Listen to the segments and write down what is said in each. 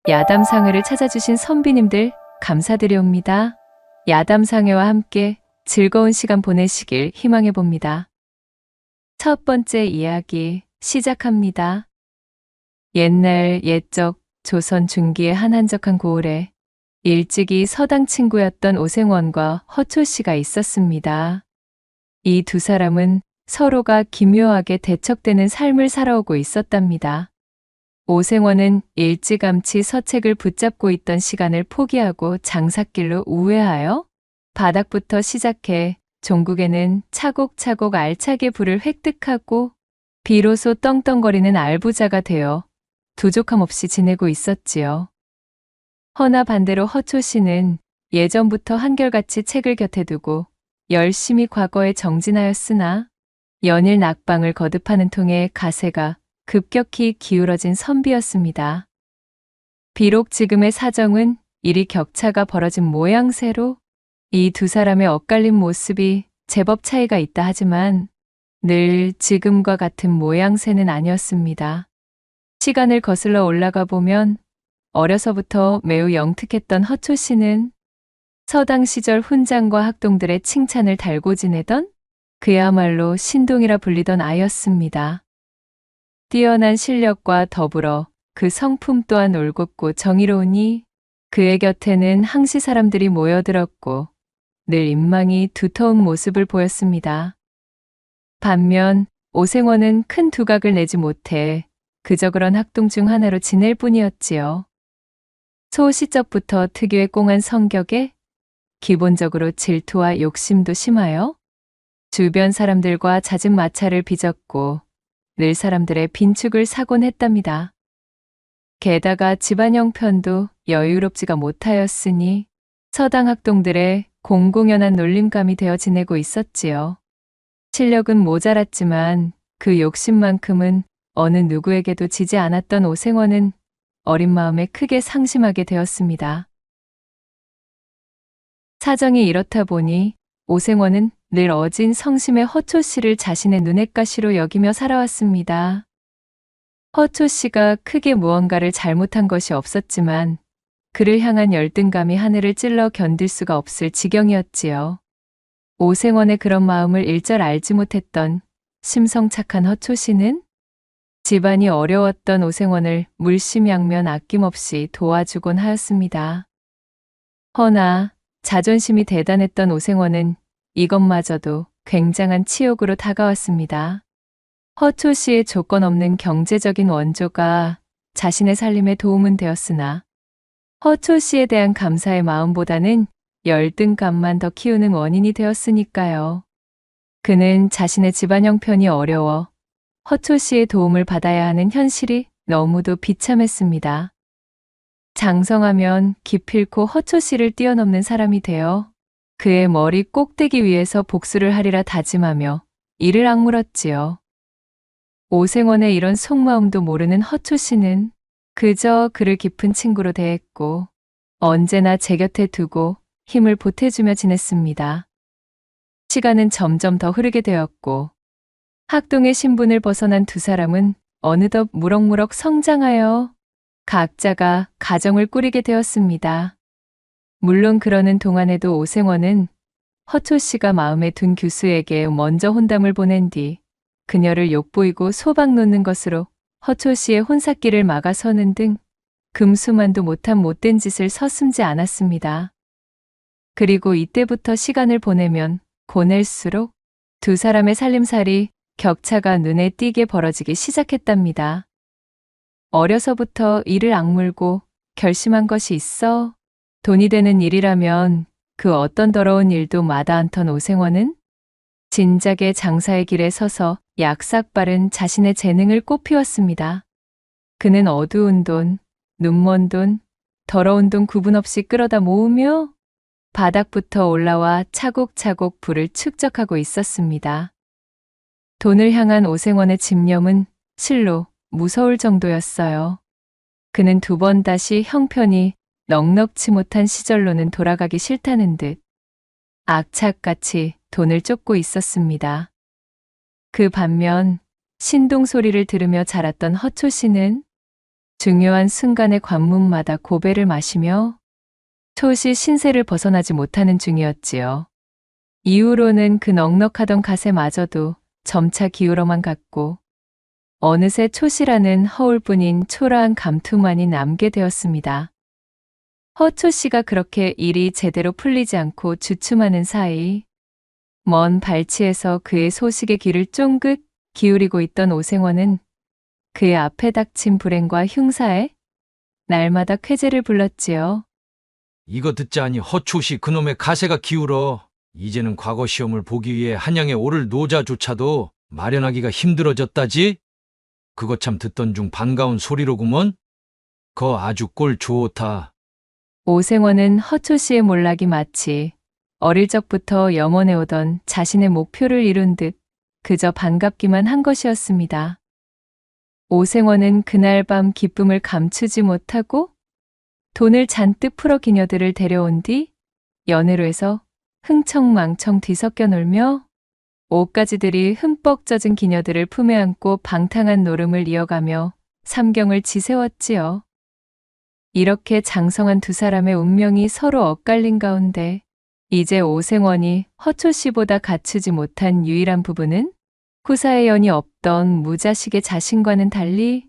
야담상회를 찾아주신 선비님들 감사드리옵니다. 야담상회와 함께 즐거운 시간 보내시길 희망해 봅니다. 첫 번째 이야기 시작합니다. 옛날 옛적 조선 중기의 한 한적한 고을에 일찍이 서당 친구였던 오생원과 허초씨가 있었습니다. 이 두 사람은 서로가 기묘하게 대척되는 삶을 살아오고 있었답니다. 오생원은 일찌감치 서책을 붙잡고 있던 시간을 포기하고 장삿길로 우회하여 바닥부터 시작해 종국에는 차곡차곡 알차게 부를 획득하고 비로소 떵떵거리는 알부자가 되어 부족함 없이 지내고 있었지요. 허나 반대로 허초씨는 예전부터 한결같이 책을 곁에 두고 열심히 과거에 정진하였으나 연일 낙방을 거듭하는 통에 가세가 급격히 기울어진 선비였습니다. 비록 지금의 사정은 이리 격차가 벌어진 모양새로 이 두 사람의 엇갈린 모습이 제법 차이가 있다 하지만 늘 지금과 같은 모양새는 아니었습니다. 시간을 거슬러 올라가 보면 어려서부터 매우 영특했던 허초씨는 서당 시절 훈장과 학동들의 칭찬을 달고 지내던 그야말로 신동이라 불리던 아이였습니다. 뛰어난 실력과 더불어 그 성품 또한 올곧고 정의로우니 그의 곁에는 항시 사람들이 모여들었고 늘 인망이 두터운 모습을 보였습니다. 반면 오생원은 큰 두각을 내지 못해 그저 그런 학동 중 하나로 지낼 뿐이었지요. 소시적부터 특유의 꽁한 성격에 기본적으로 질투와 욕심도 심하여 주변 사람들과 잦은 마찰을 빚었고 늘 사람들의 빈축을 사곤 했답니다. 게다가 집안 형편도 여유롭지가 못하였으니 서당 학동들의 공공연한 놀림감이 되어 지내고 있었지요. 실력은 모자랐지만 그 욕심만큼은 어느 누구에게도 지지 않았던 오생원은 어린 마음에 크게 상심하게 되었습니다. 사정이 이렇다 보니 오생원은 늘 어진 성심의 허초씨를 자신의 눈엣가시로 여기며 살아왔습니다. 허초씨가 크게 무언가를 잘못한 것이 없었지만 그를 향한 열등감이 하늘을 찔러 견딜 수가 없을 지경이었지요. 오생원의 그런 마음을 일절 알지 못했던 심성착한 허초씨는 집안이 어려웠던 오생원을 물심양면 아낌없이 도와주곤 하였습니다. 허나 자존심이 대단했던 오생원은 이것마저도 굉장한 치욕으로 다가왔습니다. 허초씨의 조건 없는 경제적인 원조가 자신의 살림에 도움은 되었으나 허초씨에 대한 감사의 마음보다는 열등감만 더 키우는 원인이 되었으니까요. 그는 자신의 집안 형편이 어려워 허초씨의 도움을 받아야 하는 현실이 너무도 비참했습니다. 장성하면 기필코 허초씨를 뛰어넘는 사람이 되어 그의 머리 꼭대기 위에서 복수를 하리라 다짐하며 이를 악물었지요. 오생원의 이런 속마음도 모르는 허초씨는 그저 그를 깊은 친구로 대했고 언제나 제 곁에 두고 힘을 보태주며 지냈습니다. 시간은 점점 더 흐르게 되었고 학동의 신분을 벗어난 두 사람은 어느덧 무럭무럭 성장하여 각자가 가정을 꾸리게 되었습니다. 물론 그러는 동안에도 오생원은 허초씨가 마음에 둔 교수에게 먼저 혼담을 보낸 뒤 그녀를 욕보이고 소박 놓는 것으로 허초씨의 혼삿길을 막아서는 등 금수만도 못한 못된 짓을 서슴지 않았습니다. 그리고 이때부터 시간을 보내면 보낼수록 두 사람의 살림살이 격차가 눈에 띄게 벌어지기 시작했답니다. 어려서부터 이를 악물고 결심한 것이 있어 돈이 되는 일이라면 그 어떤 더러운 일도 마다 않던 오생원은 진작에 장사의 길에 서서 약삭빠른 자신의 재능을 꽃피웠습니다. 그는 어두운 돈, 눈먼 돈, 더러운 돈 구분 없이 끌어다 모으며 바닥부터 올라와 차곡차곡 부를 축적하고 있었습니다. 돈을 향한 오생원의 집념은 실로 무서울 정도였어요. 그는 두 번 다시 형편이 넉넉지 못한 시절로는 돌아가기 싫다는 듯 악착같이 돈을 쫓고 있었습니다. 그 반면 신동 소리를 들으며 자랐던 허초씨는 중요한 순간의 관문마다 고배를 마시며 토시 신세를 벗어나지 못하는 중이었지요. 이후로는 그 넉넉하던 갓에마저도 점차 기울어만 갔고 어느새 초시라는 허울뿐인 초라한 감투만이 남게 되었습니다. 허초 씨가 그렇게 일이 제대로 풀리지 않고 주춤하는 사이 먼 발치에서 그의 소식에 귀를 쫑긋 기울이고 있던 오생원은 그의 앞에 닥친 불행과 흉사에 날마다 쾌재를 불렀지요. 이거 듣자니 허초시 그놈의 가세가 기울어. 이제는 과거 시험을 보기 위해 한양에 오를 노자조차도 마련하기가 힘들어졌다지? 그거 참 듣던 중 반가운 소리로구먼? 거 아주 꼴 좋다. 오생원은 허초 씨의 몰락이 마치 어릴 적부터 염원해오던 자신의 목표를 이룬 듯 그저 반갑기만 한 것이었습니다. 오생원은 그날 밤 기쁨을 감추지 못하고 돈을 잔뜩 풀어 기녀들을 데려온 뒤 연회로에서 흥청망청 뒤섞여 놀며 옷가지들이 흠뻑 젖은 기녀들을 품에 안고 방탕한 노름을 이어가며 삼경을 지새웠지요. 이렇게 장성한 두 사람의 운명이 서로 엇갈린 가운데 이제 오생원이 허초 씨보다 갖추지 못한 유일한 부분은 후사의 연이 없던 무자식의 자신과는 달리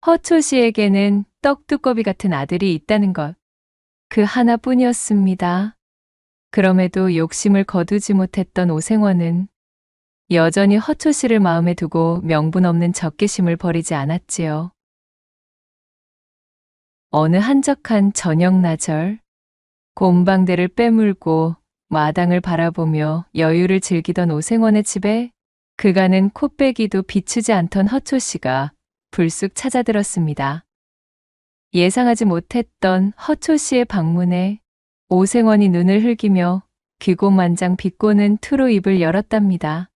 허초 씨에게는 떡두꺼비 같은 아들이 있다는 것. 그 하나뿐이었습니다. 그럼에도 욕심을 거두지 못했던 오생원은 여전히 허초 씨를 마음에 두고 명분 없는 적개심을 버리지 않았지요. 어느 한적한 저녁 나절, 곰방대를 빼물고 마당을 바라보며 여유를 즐기던 오생원의 집에 그간은 코빼기도 비추지 않던 허초 씨가 불쑥 찾아들었습니다. 예상하지 못했던 허초 씨의 방문에 오생원이 눈을 흘기며 귀고만장 비꼬는 투로 입을 열었답니다.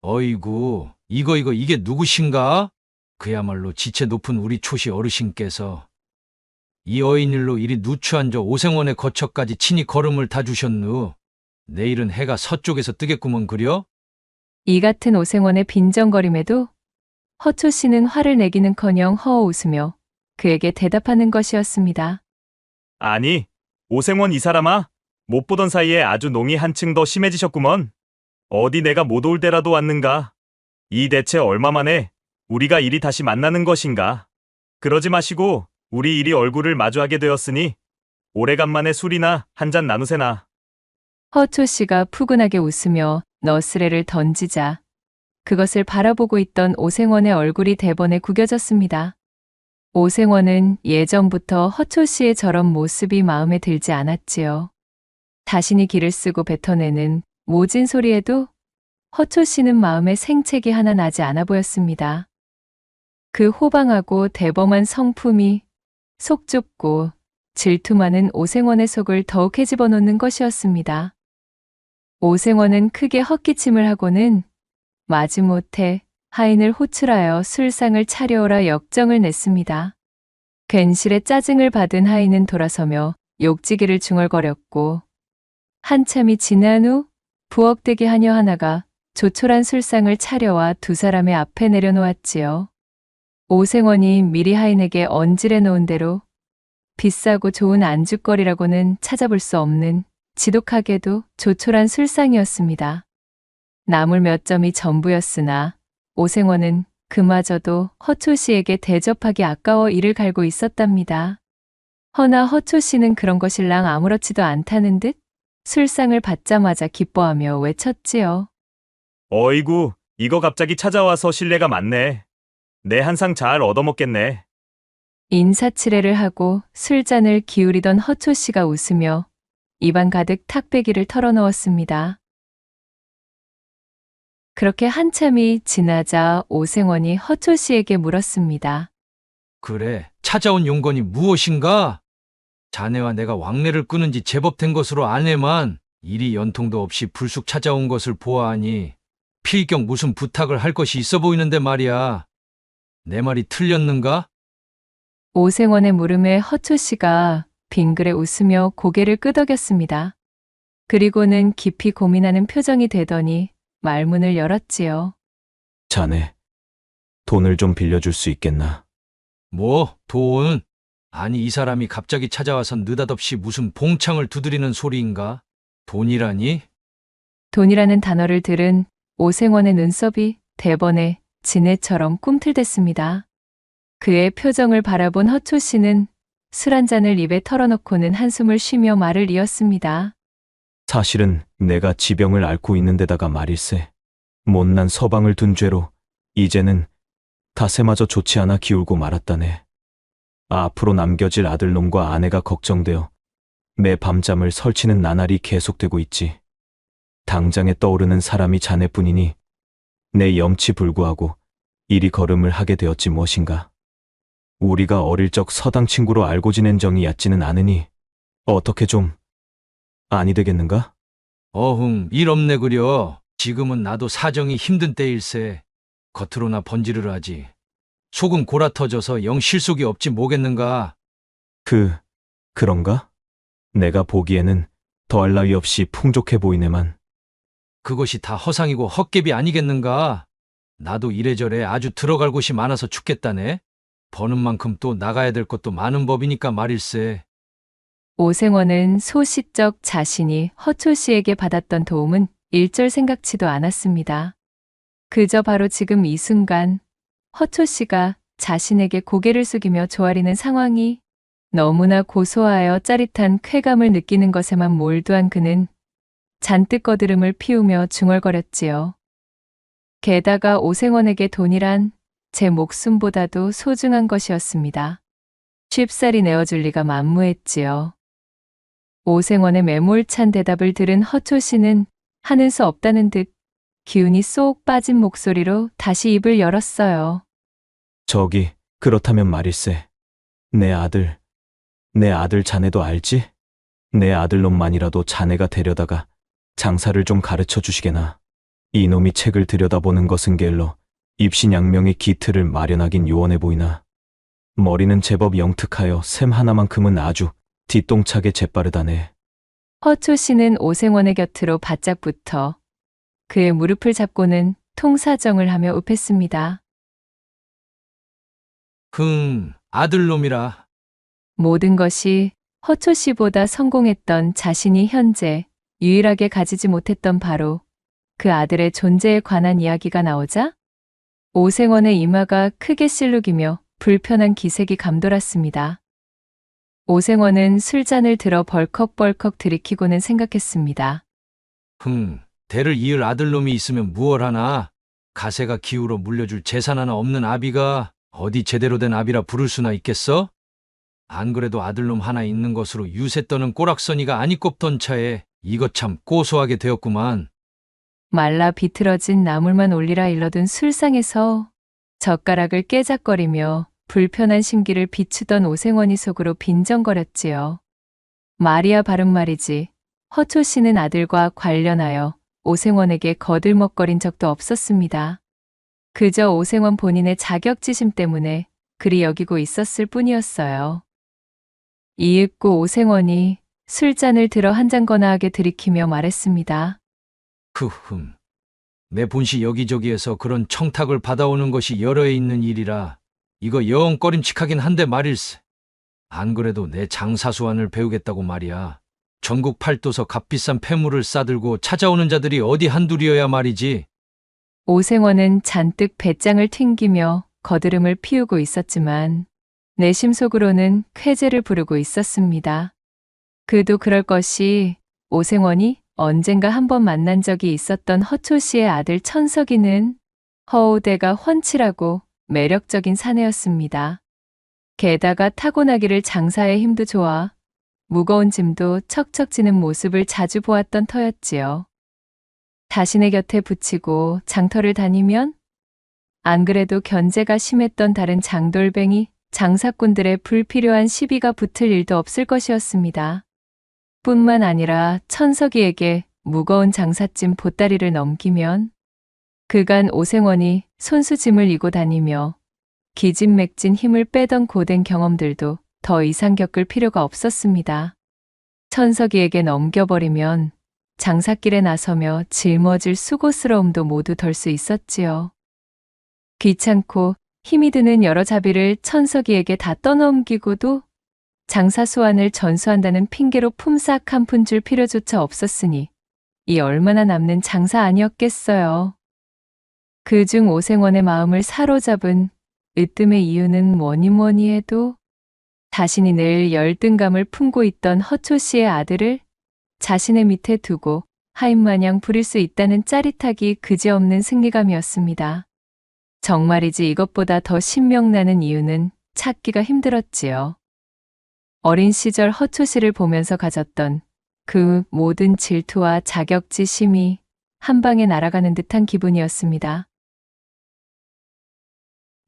어이구, 이게 누구신가? 그야말로 지체 높은 우리 초시 어르신께서 이 어인일로 이리 누추한 저 오생원의 거처까지 친히 걸음을 다 주셨누. 내일은 해가 서쪽에서 뜨겠구먼 그려? 이 같은 오생원의 빈정거림에도 허초 씨는 화를 내기는커녕 허어 웃으며 그에게 대답하는 것이었습니다. 아니, 오생원 이 사람아, 못 보던 사이에 아주 농이 한층 더 심해지셨구먼. 어디 내가 못 올 때라도 왔는가? 이 대체 얼마 만에 우리가 이리 다시 만나는 것인가? 그러지 마시고 우리 이리 얼굴을 마주하게 되었으니 오래간만에 술이나 한잔 나누세나. 허초 씨가 푸근하게 웃으며 너스레를 던지자 그것을 바라보고 있던 오생원의 얼굴이 대번에 구겨졌습니다. 오생원은 예전부터 허초 씨의 저런 모습이 마음에 들지 않았지요. 자신이 기를 쓰고 뱉어내는 모진 소리에도 허초 씨는 마음에 생채기 하나 나지 않아 보였습니다. 그 호방하고 대범한 성품이 속 좁고 질투 많은 오생원의 속을 더욱 헤집어 놓는 것이었습니다. 오생원은 크게 헛기침을 하고는 마지못해 하인을 호출하여 술상을 차려오라 역정을 냈습니다. 괜시레 짜증을 받은 하인은 돌아서며 욕지기를 중얼거렸고 한참이 지난 후 부엌대기 하녀 하나가 조촐한 술상을 차려와 두 사람의 앞에 내려놓았지요. 오생원이 미리 하인에게 언질해 놓은 대로 비싸고 좋은 안주거리라고는 찾아볼 수 없는 지독하게도 조촐한 술상이었습니다. 나물 몇 점이 전부였으나 오생원은 그마저도 허초 씨에게 대접하기 아까워 이를 갈고 있었답니다. 허나 허초 씨는 그런 것일랑 아무렇지도 않다는 듯 술상을 받자마자 기뻐하며 외쳤지요. 어이구, 이거 갑자기 찾아와서 실례가 많네. 내 한 상 잘 얻어먹겠네. 인사치레를 하고 술잔을 기울이던 허초 씨가 웃으며 입안 가득 탁배기를 털어넣었습니다. 그렇게 한참이 지나자 오생원이 허초 씨에게 물었습니다. 그래, 찾아온 용건이 무엇인가? 자네와 내가 왕래를 끊은 지 제법 된 것으로 아네만 이리 연통도 없이 불쑥 찾아온 것을 보아하니 필경 무슨 부탁을 할 것이 있어 보이는데 말이야. 내 말이 틀렸는가? 오생원의 물음에 허초 씨가 빙그레 웃으며 고개를 끄덕였습니다. 그리고는 깊이 고민하는 표정이 되더니 말문을 열었지요. 자네, 돈을 좀 빌려줄 수 있겠나? 뭐, 돈? 아니, 이 사람이 갑자기 찾아와서 느닷없이 무슨 봉창을 두드리는 소리인가? 돈이라니? 돈이라는 단어를 들은 오생원의 눈썹이 대번에 지네처럼 꿈틀댔습니다. 그의 표정을 바라본 허초 씨는 술 한 잔을 입에 털어넣고는 한숨을 쉬며 말을 이었습니다. 사실은 내가 지병을 앓고 있는 데다가 말일세. 못난 서방을 둔 죄로 이제는 다세마저 좋지 않아 기울고 말았다네. 앞으로 남겨질 아들놈과 아내가 걱정되어 매 밤잠을 설치는 나날이 계속되고 있지. 당장에 떠오르는 사람이 자네뿐이니 내 염치 불구하고 이리 걸음을 하게 되었지 무엇인가. 우리가 어릴 적 서당 친구로 알고 지낸 정이 얕지는 않으니 어떻게 좀 아니 되겠는가? 어흥, 일 없네 그려. 지금은 나도 사정이 힘든 때일세. 겉으로나 번지르르 하지. 속은 골아터져서 영 실속이 없지 뭐겠는가. 그런가? 내가 보기에는 더할 나위 없이 풍족해 보이네만. 그것이 다 허상이고 헛개비 아니겠는가. 나도 이래저래 아주 들어갈 곳이 많아서 죽겠다네. 버는 만큼 또 나가야 될 것도 많은 법이니까 말일세. 오생원은 소시적 자신이 허초 씨에게 받았던 도움은 일절 생각지도 않았습니다. 그저 바로 지금 이 순간 허초 씨가 자신에게 고개를 숙이며 조아리는 상황이 너무나 고소하여 짜릿한 쾌감을 느끼는 것에만 몰두한 그는 잔뜩 거드름을 피우며 중얼거렸지요. 게다가 오생원에게 돈이란 제 목숨보다도 소중한 것이었습니다. 쉽사리 내어줄 리가 만무했지요. 오생원의 매몰찬 대답을 들은 허초 씨는 하는 수 없다는 듯 기운이 쏙 빠진 목소리로 다시 입을 열었어요. 저기, 그렇다면 말일세. 내 아들 자네도 알지? 내 아들놈만이라도 자네가 데려다가 장사를 좀 가르쳐 주시게나. 이놈이 책을 들여다보는 것은 게을러 입신양명의 기틀을 마련하긴 요원해 보이나. 머리는 제법 영특하여 셈 하나만큼은 아주 뒤똥차게 재빠르다네. 허초 씨는 오생원의 곁으로 바짝 붙어 그의 무릎을 잡고는 통사정을 하며 읍했습니다. 아들놈이라. 모든 것이 허초 씨보다 성공했던 자신이 현재 유일하게 가지지 못했던 바로 그 아들의 존재에 관한 이야기가 나오자 오생원의 이마가 크게 실룩이며 불편한 기색이 감돌았습니다. 오생원은 술잔을 들어 벌컥벌컥 들이키고는 생각했습니다. 대를 이을 아들놈이 있으면 무얼 하나. 가세가 기우로 물려줄 재산 하나 없는 아비가 어디 제대로 된 아비라 부를 수나 있겠어? 안 그래도 아들놈 하나 있는 것으로 유세 떠는 꼬락서니가 아니 꼽던 차에 이것 참 고소하게 되었구만. 말라 비틀어진 나물만 올리라 일러둔 술상에서 젓가락을 깨작거리며 불편한 심기를 비추던 오생원이 속으로 빈정거렸지요. 말이야 바른 말이지. 허초 씨는 아들과 관련하여 오생원에게 거들먹거린 적도 없었습니다. 그저 오생원 본인의 자격지심 때문에 그리 여기고 있었을 뿐이었어요. 이윽고 오생원이 술잔을 들어 한 잔 거나하게 들이키며 말했습니다. 내 본시 여기저기에서 그런 청탁을 받아오는 것이 여러 해 있는 일이라 이거 영 꺼림칙하긴 한데 말일세. 안 그래도 내 장사수완을 배우겠다고 말이야. 전국 팔도서 값비싼 폐물을 싸들고 찾아오는 자들이 어디 한둘이어야 말이지. 오생원은 잔뜩 배짱을 튕기며 거드름을 피우고 있었지만 내심 속으로는 쾌재를 부르고 있었습니다. 그도 그럴 것이 오생원이 언젠가 한번 만난 적이 있었던 허초 씨의 아들 천석이는 허우대가 훤칠하고 매력적인 사내였습니다. 게다가 타고나기를 장사의 힘도 좋아 무거운 짐도 척척 지는 모습을 자주 보았던 터였지요. 자신의 곁에 붙이고 장터를 다니면 안 그래도 견제가 심했던 다른 장돌뱅이 장사꾼들의 불필요한 시비가 붙을 일도 없을 것이었습니다. 뿐만 아니라 천석이에게 무거운 장삿짐 보따리를 넘기면 그간 오생원이 손수짐을 이고 다니며 기진맥진 힘을 빼던 고된 경험들도 더 이상 겪을 필요가 없었습니다. 천석이에게 넘겨버리면 장사길에 나서며 짊어질 수고스러움도 모두 덜 수 있었지요. 귀찮고 힘이 드는 여러 자비를 천석이에게 다 떠넘기고도 장사 소환을 전수한다는 핑계로 품삯 한 푼 줄 필요조차 없었으니 이 얼마나 남는 장사 아니었겠어요. 그중 오생원의 마음을 사로잡은 으뜸의 이유는 뭐니 해도 자신이 늘 열등감을 품고 있던 허초 씨의 아들을 자신의 밑에 두고 하인마냥 부릴 수 있다는 짜릿하기 그지없는 승리감이었습니다. 정말이지 이것보다 더 신명나는 이유는 찾기가 힘들었지요. 어린 시절 허초 씨를 보면서 가졌던 그 모든 질투와 자격지심이 한 방에 날아가는 듯한 기분이었습니다.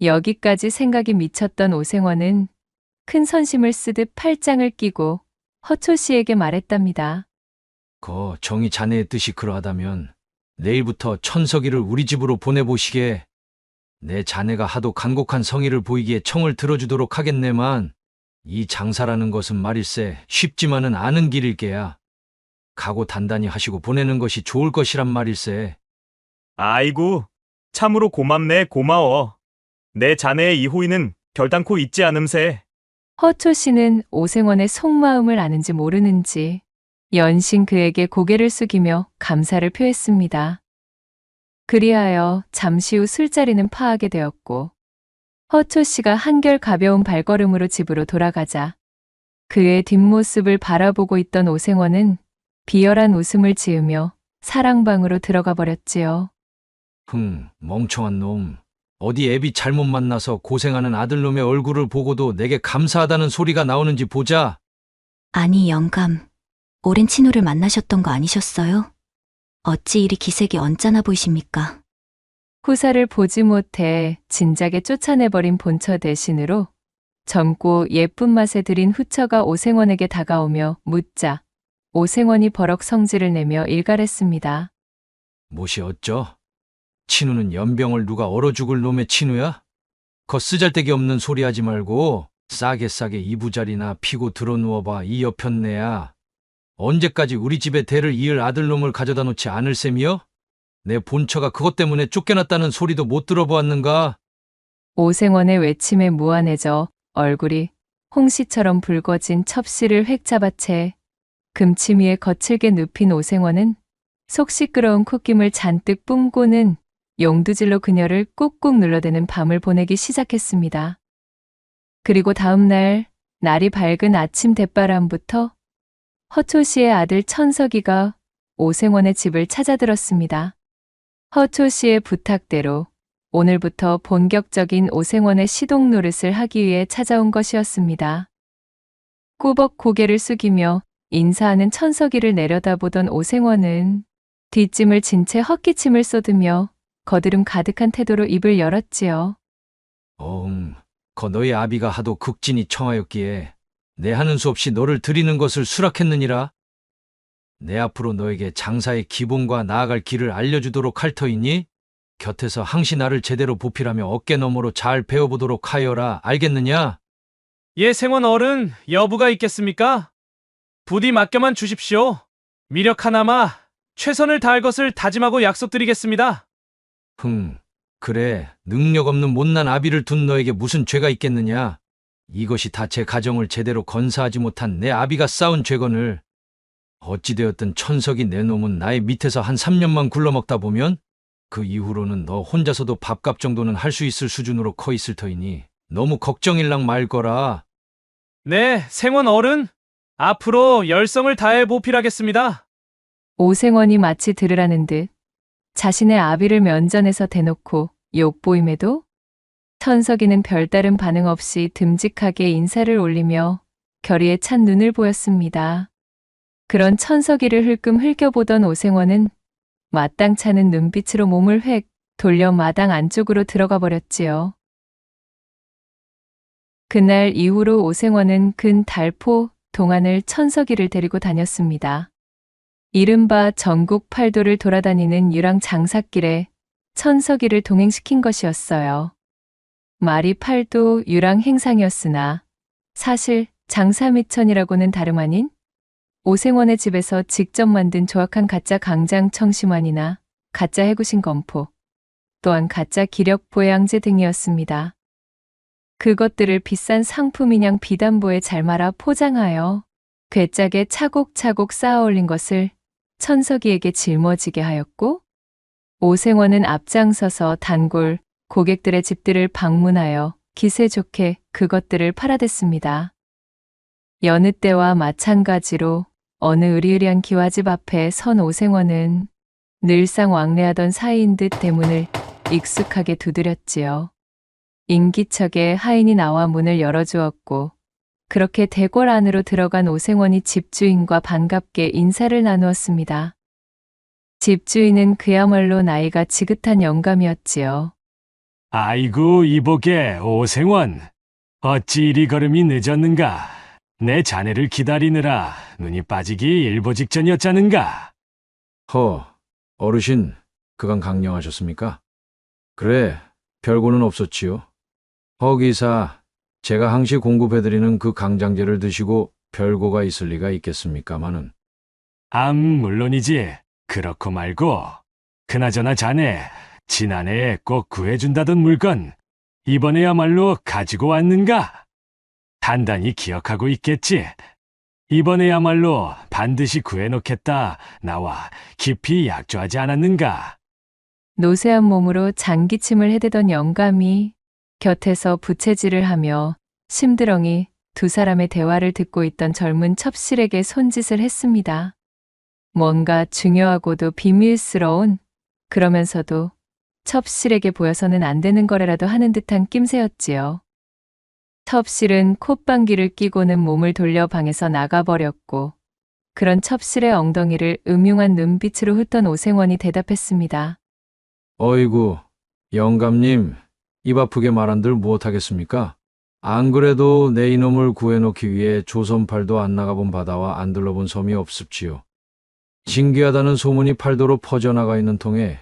여기까지 생각이 미쳤던 오생원은 큰 선심을 쓰듯 팔짱을 끼고 허초 씨에게 말했답니다. 정이 자네의 뜻이 그러하다면 내일부터 천석이를 우리 집으로 보내보시게. 내 자네가 하도 간곡한 성의를 보이기에 청을 들어주도록 하겠네만 이 장사라는 것은 말일세 쉽지만은 않은 길일게야. 각오 단단히 하시고 보내는 것이 좋을 것이란 말일세. 아이고, 참으로 고맙네, 고마워. 내 자네의 이 호의는 결단코 잊지 않음세. 허초 씨는 오생원의 속마음을 아는지 모르는지 연신 그에게 고개를 숙이며 감사를 표했습니다. 그리하여 잠시 후 술자리는 파하게 되었고 허초 씨가 한결 가벼운 발걸음으로 집으로 돌아가자 그의 뒷모습을 바라보고 있던 오생원은 비열한 웃음을 지으며 사랑방으로 들어가 버렸지요. 멍청한 놈. 어디 애비 잘못 만나서 고생하는 아들놈의 얼굴을 보고도 내게 감사하다는 소리가 나오는지 보자. 아니, 영감. 오랜 친구를 만나셨던 거 아니셨어요? 어찌 이리 기색이 언짢아 보이십니까? 후사를 보지 못해 진작에 쫓아내버린 본처 대신으로 젊고 예쁜 맛에 들인 후처가 오생원에게 다가오며 묻자 오생원이 버럭 성질을 내며 일갈했습니다. 못이 어쩌? 친우는 연병을 누가 얼어 죽을 놈의 친우야? 쓰잘데기 없는 소리 하지 말고 싸게 이부자리나 피고 들어누워봐. 이 여편네야. 언제까지 우리 집에 대를 이을 아들놈을 가져다 놓지 않을 셈이여? 내 본처가 그것 때문에 쫓겨났다는 소리도 못 들어보았는가? 오생원의 외침에 무안해져 얼굴이 홍시처럼 붉어진 첩씨를 획 잡아채 금치미에 거칠게 눕힌 오생원은 속 시끄러운 콧김을 잔뜩 뿜고는 용두질로 그녀를 꾹꾹 눌러대는 밤을 보내기 시작했습니다. 그리고 다음 날이 밝은 아침 대바람부터 허초 씨의 아들 천석이가 오생원의 집을 찾아들었습니다. 허초 씨의 부탁대로 오늘부터 본격적인 오생원의 시동 노릇을 하기 위해 찾아온 것이었습니다. 꾸벅 고개를 숙이며 인사하는 천석이를 내려다보던 오생원은 뒷짐을 진 채 헛기침을 쏟으며 거드름 가득한 태도로 입을 열었지요. 너희 아비가 하도 극진히 청하였기에 내 하는 수 없이 너를 드리는 것을 수락했느니라. 내 앞으로 너에게 장사의 기본과 나아갈 길을 알려주도록 할 터이니 곁에서 항시 나를 제대로 보필하며 어깨너머로 잘 배워보도록 하여라. 알겠느냐? 예, 생원 어른, 여부가 있겠습니까? 부디 맡겨만 주십시오. 미력 하나마 최선을 다할 것을 다짐하고 약속드리겠습니다. 그래. 능력 없는 못난 아비를 둔 너에게 무슨 죄가 있겠느냐? 이것이 다 제 가정을 제대로 건사하지 못한 내 아비가 쌓은 죄건을 어찌되었든 천석이 내 놈은 나의 밑에서 한 3년만 굴러먹다 보면 그 이후로는 너 혼자서도 밥값 정도는 할 수 있을 수준으로 커 있을 터이니 너무 걱정일랑 말거라. 네, 생원 어른, 앞으로 열성을 다해 보필하겠습니다. 오생원이 마치 들으라는 듯 자신의 아비를 면전에서 대놓고 욕보임에도 천석이는 별다른 반응 없이 듬직하게 인사를 올리며 결의에 찬 눈을 보였습니다. 그런 천석이를 흘끔 흘겨보던 오생원은 마땅찮은 눈빛으로 몸을 획 돌려 마당 안쪽으로 들어가 버렸지요. 그날 이후로 오생원은 근 달포 동안을 천석이를 데리고 다녔습니다. 이른바 전국 팔도를 돌아다니는 유랑 장사길에 천석이를 동행시킨 것이었어요. 말이 팔도 유랑 행상이었으나 사실 장사미천이라고는 다름 아닌 오생원의 집에서 직접 만든 조악한 가짜 강장 청심환이나 가짜 해구신 검포, 또한 가짜 기력 보양제 등이었습니다. 그것들을 비싼 상품인양 비단보에 잘 말아 포장하여 괴짝에 차곡차곡 쌓아 올린 것을 천석이에게 짊어지게 하였고, 오생원은 앞장서서 단골 고객들의 집들을 방문하여 기세 좋게 그것들을 팔아댔습니다. 여느 때와 마찬가지로 어느 으리으리한 기와집 앞에 선 오생원은 늘상 왕래하던 사이인 듯 대문을 익숙하게 두드렸지요. 인기척에 하인이 나와 문을 열어주었고, 그렇게 대궐 안으로 들어간 오생원이 집주인과 반갑게 인사를 나누었습니다. 집주인은 그야말로 나이가 지긋한 영감이었지요. 아이고 이보게 오생원, 어찌 이리 걸음이 늦었는가? 내 자네를 기다리느라 눈이 빠지기 일보 직전이었자는가? 어르신, 그간 강령하셨습니까? 그래, 별고는 없었지요. 기사, 제가 항시 공급해드리는 그 강장제를 드시고 별고가 있을 리가 있겠습니까마는. 물론이지. 그렇고 말고. 그나저나 자네, 지난해에 꼭 구해준다던 물건, 이번에야말로 가지고 왔는가? 단단히 기억하고 있겠지. 이번에야말로 반드시 구해놓겠다. 나와 깊이 약조하지 않았는가? 노쇠한 몸으로 장기침을 해대던 영감이 곁에서 부채질을 하며 심드렁이 두 사람의 대화를 듣고 있던 젊은 첩실에게 손짓을 했습니다. 뭔가 중요하고도 비밀스러운, 그러면서도 첩실에게 보여서는 안 되는 거래라도 하는 듯한 낌새였지요. 첩실은 콧방귀를 뀌고는 몸을 돌려 방에서 나가버렸고, 그런 첩실의 엉덩이를 음흉한 눈빛으로 훑던 오생원이 대답했습니다. 어이구, 영감님, 입 아프게 말한들 무엇하겠습니까? 안 그래도 내 이놈을 구해놓기 위해 조선팔도 안 나가본 바다와 안 들러본 섬이 없습지요. 신기하다는 소문이 팔도로 퍼져나가 있는 통에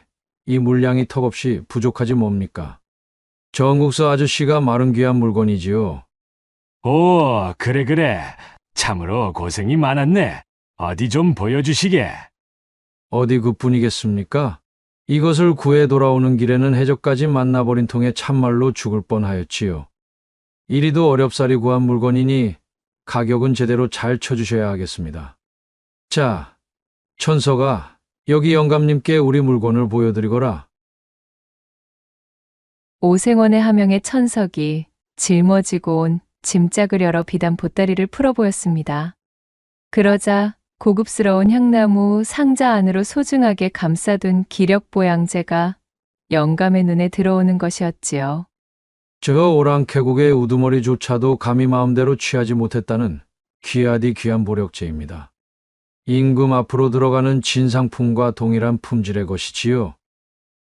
이 물량이 턱없이 부족하지 뭡니까? 전국서 아저씨가 마른 귀한 물건이지요. 오, 그래. 참으로 고생이 많았네. 어디 좀 보여주시게. 어디 그뿐이겠습니까? 이것을 구해 돌아오는 길에는 해적까지 만나버린 통에 참말로 죽을 뻔하였지요. 이리도 어렵사리 구한 물건이니 가격은 제대로 잘 쳐주셔야 하겠습니다. 자, 천서가 여기 영감님께 우리 물건을 보여드리거라. 오생원의 하명에 천석이 짊어지고 온 짐짝을 열어 비단 보따리를 풀어 보였습니다. 그러자 고급스러운 향나무 상자 안으로 소중하게 감싸둔 기력보양제가 영감의 눈에 들어오는 것이었지요. 저 오랑캐국의 우두머리조차도 감히 마음대로 취하지 못했다는 귀하디 귀한 보력제입니다. 임금 앞으로 들어가는 진상품과 동일한 품질의 것이지요.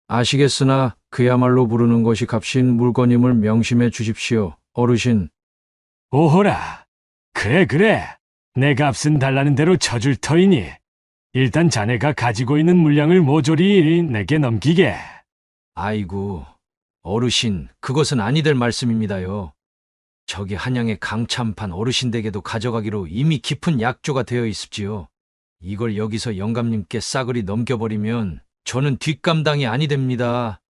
아시겠으나 그야말로 부르는 것이 값인 물건임을 명심해 주십시오, 어르신. 오호라. 그래. 내 값은 달라는 대로 쳐줄 터이니 일단 자네가 가지고 있는 물량을 모조리 내게 넘기게. 아이고, 어르신, 그것은 아니 될 말씀입니다요. 저기 한양의 강참판 어르신 댁에도 가져가기로 이미 깊은 약조가 되어 있습지요. 이걸 여기서 영감님께 싸그리 넘겨버리면 저는 뒷감당이 아니 됩니다.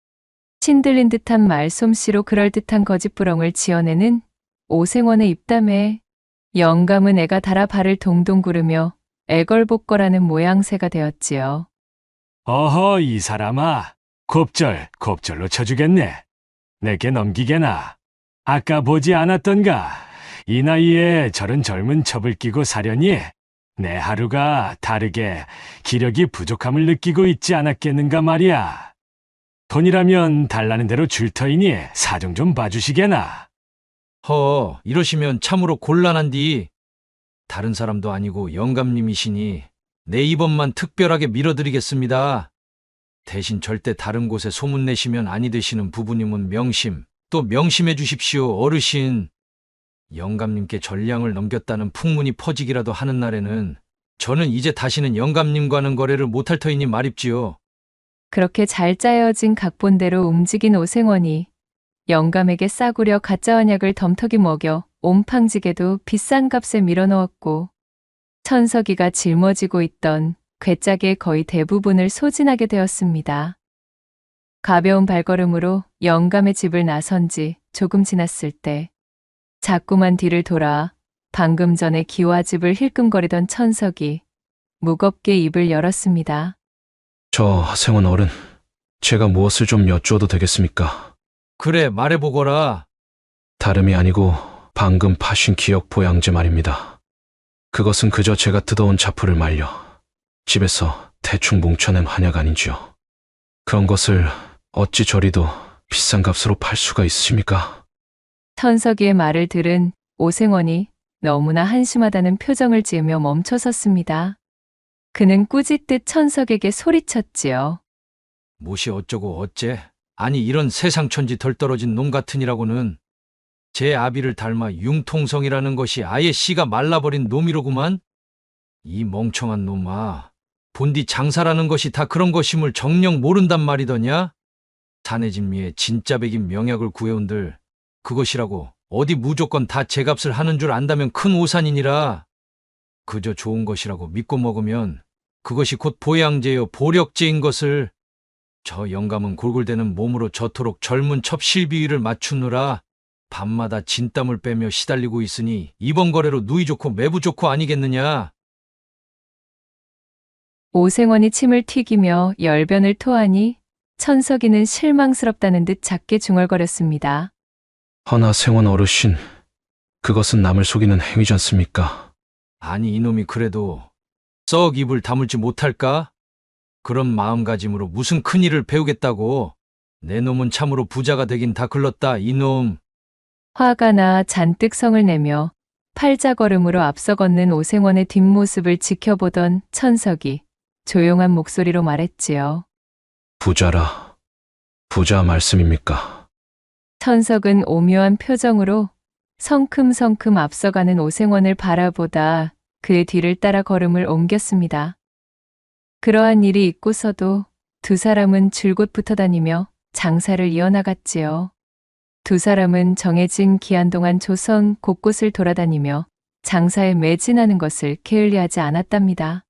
신들린 듯한 말솜씨로 그럴듯한 거짓부렁을 지어내는 오생원의 입담에 영감은 애가 달아 발을 동동 구르며 애걸복걸하는 모양새가 되었지요. 어허, 이 사람아. 곱절로 쳐주겠네. 내게 넘기게나. 아까 보지 않았던가. 이 나이에 저런 젊은 첩을 끼고 사려니 내 하루가 다르게 기력이 부족함을 느끼고 있지 않았겠는가 말이야. 돈이라면 달라는 대로 줄 터이니 사정 좀 봐주시게나. 이러시면 참으로 곤란한디. 다른 사람도 아니고 영감님이시니 내 이번만 특별하게 밀어드리겠습니다. 대신 절대 다른 곳에 소문내시면 아니 되시는 부부님은 또 명심해 주십시오, 어르신. 영감님께 전량을 넘겼다는 풍문이 퍼지기라도 하는 날에는 저는 이제 다시는 영감님과는 거래를 못할 터이니 말입지요. 그렇게 잘 짜여진 각본대로 움직인 오생원이 영감에게 싸구려 가짜 언약을 덤터기 먹여 옴팡지게도 비싼 값에 밀어넣었고, 천석이가 짊어지고 있던 괴짝의 거의 대부분을 소진하게 되었습니다. 가벼운 발걸음으로 영감의 집을 나선 지 조금 지났을 때 자꾸만 뒤를 돌아 방금 전에 기와집을 힐끔거리던 천석이 무겁게 입을 열었습니다. 저 하생원 어른, 제가 무엇을 좀 여쭈어도 되겠습니까? 그래, 말해보거라. 다름이 아니고 방금 파신 기억 보양제 말입니다. 그것은 그저 제가 뜯어온 자포를 말려 집에서 대충 뭉쳐낸 한약 아닌지요. 그런 것을 어찌 저리도 비싼 값으로 팔 수가 있으십니까? 천석이의 말을 들은 오생원이 너무나 한심하다는 표정을 지으며 멈춰섰습니다. 그는 꾸짖듯 천석에게 소리쳤지요. 못이 어쩌고 어째? 아니, 이런 세상천지 덜 떨어진 놈 같으니라고는 제 아비를 닮아 융통성이라는 것이 아예 씨가 말라버린 놈이로구만. 이 멍청한 놈아, 본디 장사라는 것이 다 그런 것임을 정녕 모른단 말이더냐? 자네 집미에 진짜 백인 명약을 구해온들 그것이라고 어디 무조건 다 제값을 하는 줄 안다면 큰 오산이니라. 그저 좋은 것이라고 믿고 먹으면 그것이 곧 보양제요 보력제인 것을. 저 영감은 골골대는 몸으로 저토록 젊은 첩실비위를 맞추느라 밤마다 진땀을 빼며 시달리고 있으니 이번 거래로 누이 좋고 매부 좋고 아니겠느냐. 오생원이 침을 튀기며 열변을 토하니 천석이는 실망스럽다는 듯 작게 중얼거렸습니다. 허나 생원 어르신, 그것은 남을 속이는 행위지 않습니까? 아니, 이놈이 그래도 썩 입을 다물지 못할까? 그런 마음가짐으로 무슨 큰일을 배우겠다고. 내 놈은 참으로 부자가 되긴 다 글렀다, 이놈. 화가 나 잔뜩 성을 내며 팔자걸음으로 앞서 걷는 오생원의 뒷모습을 지켜보던 천석이 조용한 목소리로 말했지요. 부자라. 부자 말씀입니까? 천석은 오묘한 표정으로 성큼성큼 앞서가는 오생원을 바라보다 그의 뒤를 따라 걸음을 옮겼습니다. 그러한 일이 있고서도 두 사람은 줄곧 붙어 다니며 장사를 이어나갔지요. 두 사람은 정해진 기한 동안 조선 곳곳을 돌아다니며 장사에 매진하는 것을 게을리하지 않았답니다.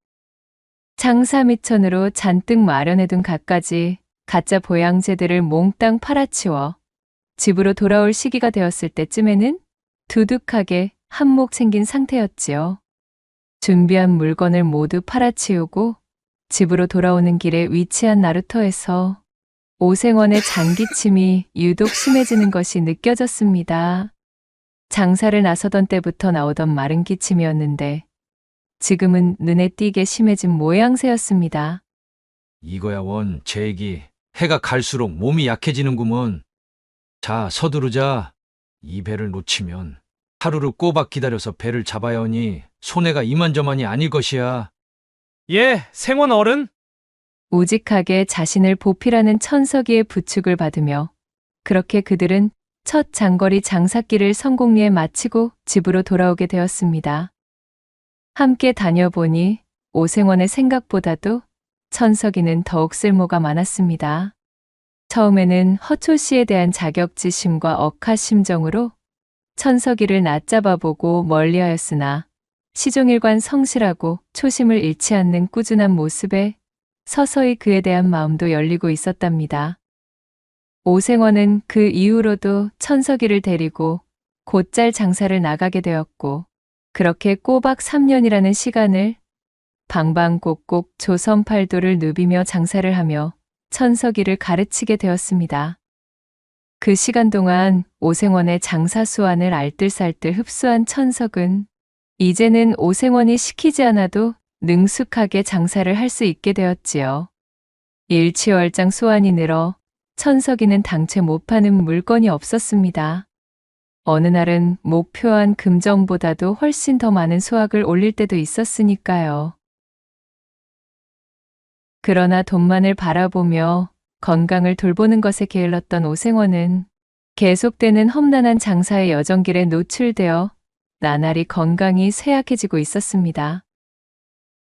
장사 미천으로 잔뜩 마련해둔 갖가지 가짜 보양제들을 몽땅 팔아치워 집으로 돌아올 시기가 되었을 때쯤에는 두둑하게 한몫 챙긴 상태였지요. 준비한 물건을 모두 팔아치우고 집으로 돌아오는 길에 위치한 나루터에서 오생원의 장기침이 유독 심해지는 것이 느껴졌습니다. 장사를 나서던 때부터 나오던 마른 기침이었는데 지금은 눈에 띄게 심해진 모양새였습니다. 이거야 원, 제 얘기. 해가 갈수록 몸이 약해지는구먼. 자, 서두르자. 이 배를 놓치면 하루를 꼬박 기다려서 배를 잡아야 하니 손해가 이만저만이 아닐 것이야. 예, 생원 어른. 우직하게 자신을 보필하는 천석이의 부축을 받으며 그렇게 그들은 첫 장거리 장사길을 성공리에 마치고 집으로 돌아오게 되었습니다. 함께 다녀보니 오생원의 생각보다도 천석이는 더욱 쓸모가 많았습니다. 처음에는 허초 씨에 대한 자격지심과 억하심정으로 천석이를 낮잡아보고 멀리하였으나 시종일관 성실하고 초심을 잃지 않는 꾸준한 모습에 서서히 그에 대한 마음도 열리고 있었답니다. 오생원은 그 이후로도 천석이를 데리고 곧잘 장사를 나가게 되었고 그렇게 꼬박 3년이라는 시간을 방방곡곡 조선팔도를 누비며 장사를 하며 천석이를 가르치게 되었습니다. 그 시간 동안 오생원의 장사 수완을 알뜰살뜰 흡수한 천석은 이제는 오생원이 시키지 않아도 능숙하게 장사를 할 수 있게 되었지요. 일취월장 수완이 늘어 천석이는 당최 못 파는 물건이 없었습니다. 어느 날은 목표한 금정보다도 훨씬 더 많은 수확을 올릴 때도 있었으니까요. 그러나 돈만을 바라보며 건강을 돌보는 것에 게을렀던 오생원은 계속되는 험난한 장사의 여정길에 노출되어 나날이 건강이 쇠약해지고 있었습니다.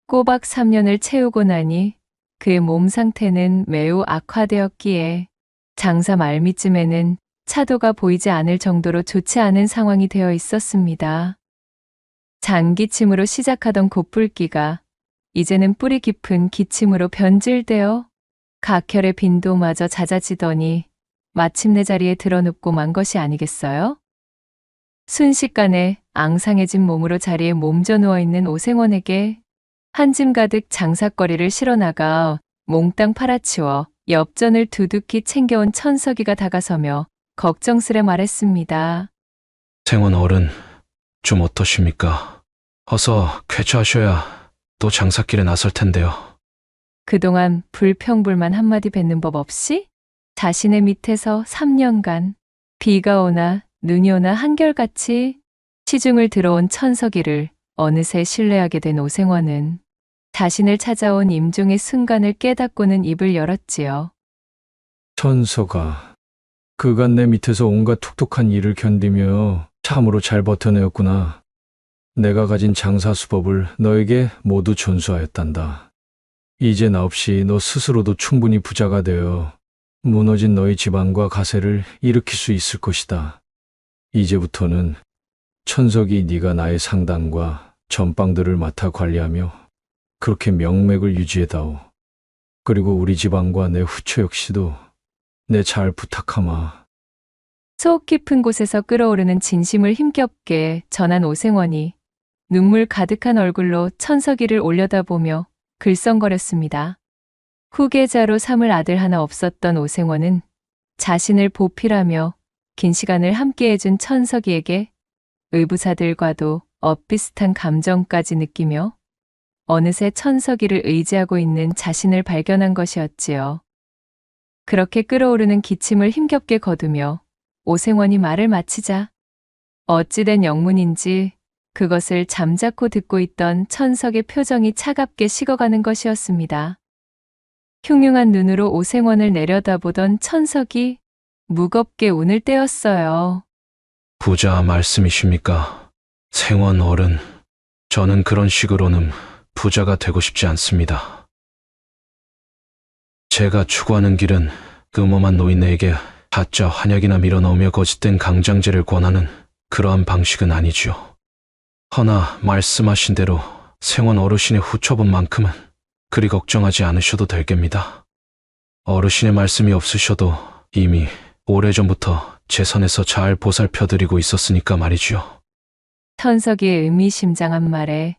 꼬박 3년을 채우고 나니 그의 몸 상태는 매우 악화되었기에 장사 말미쯤에는 차도가 보이지 않을 정도로 좋지 않은 상황이 되어 있었습니다. 장기침으로 시작하던 곧불기가 이제는 뿌리 깊은 기침으로 변질되어 각혈의 빈도마저 잦아지더니 마침내 자리에 드러눕고 만 것이 아니겠어요? 순식간에 앙상해진 몸으로 자리에 몸져 누워있는 오생원에게 한 짐 가득 장사거리를 실어나가 몽땅 팔아치워 엽전을 두둑히 챙겨온 천석이가 다가서며 걱정스레 말했습니다. 생원 어른, 좀 어떠십니까? 어서 쾌차하셔야 또 장사길에 나설 텐데요. 그동안 불평불만 한마디 뱉는 법 없이 자신의 밑에서 3년간 비가 오나 눈이 오나 한결같이 시중을 들어온 천석이를 어느새 신뢰하게 된 오생원은 자신을 찾아온 임종의 순간을 깨닫고는 입을 열었지요. 천서가, 그간 내 밑에서 온갖 툭툭한 일을 견디며 참으로 잘 버텨내었구나. 내가 가진 장사 수법을 너에게 모두 전수하였단다. 이제 나 없이 너 스스로도 충분히 부자가 되어 무너진 너희 집안과 가세를 일으킬 수 있을 것이다. 이제부터는 천석이 네가 나의 상단과 전방들을 맡아 관리하며 그렇게 명맥을 유지해다오. 그리고 우리 집안과 내 후처 역시도 내 잘 부탁하마. 속 깊은 곳에서 끓어오르는 진심을 힘겹게 전한 오생원이 눈물 가득한 얼굴로 천석이를 올려다보며 글썽거렸습니다. 후계자로 삼을 아들 하나 없었던 오생원은 자신을 보필하며 긴 시간을 함께해준 천석이에게 의부사들과도 엇비슷한 감정까지 느끼며 어느새 천석이를 의지하고 있는 자신을 발견한 것이었지요. 그렇게 끓어오르는 기침을 힘겹게 거두며 오생원이 말을 마치자 어찌된 영문인지 그것을 잠자코 듣고 있던 천석의 표정이 차갑게 식어가는 것이었습니다. 흉흉한 눈으로 오생원을 내려다보던 천석이 무겁게 운을 떼었어요. 부자 말씀이십니까? 생원 어른, 저는 그런 식으로는 부자가 되고 싶지 않습니다. 제가 추구하는 길은 음험한 노인네에게 가짜 환약이나 밀어넣으며 거짓된 강장제를 권하는 그러한 방식은 아니지요. 허나 말씀하신 대로 생원 어르신의 후처분 만큼은 그리 걱정하지 않으셔도 될 겁니다. 어르신의 말씀이 없으셔도 이미 오래전부터 제 선에서 잘 보살펴드리고 있었으니까 말이지요. 천석이의 의미심장한 말에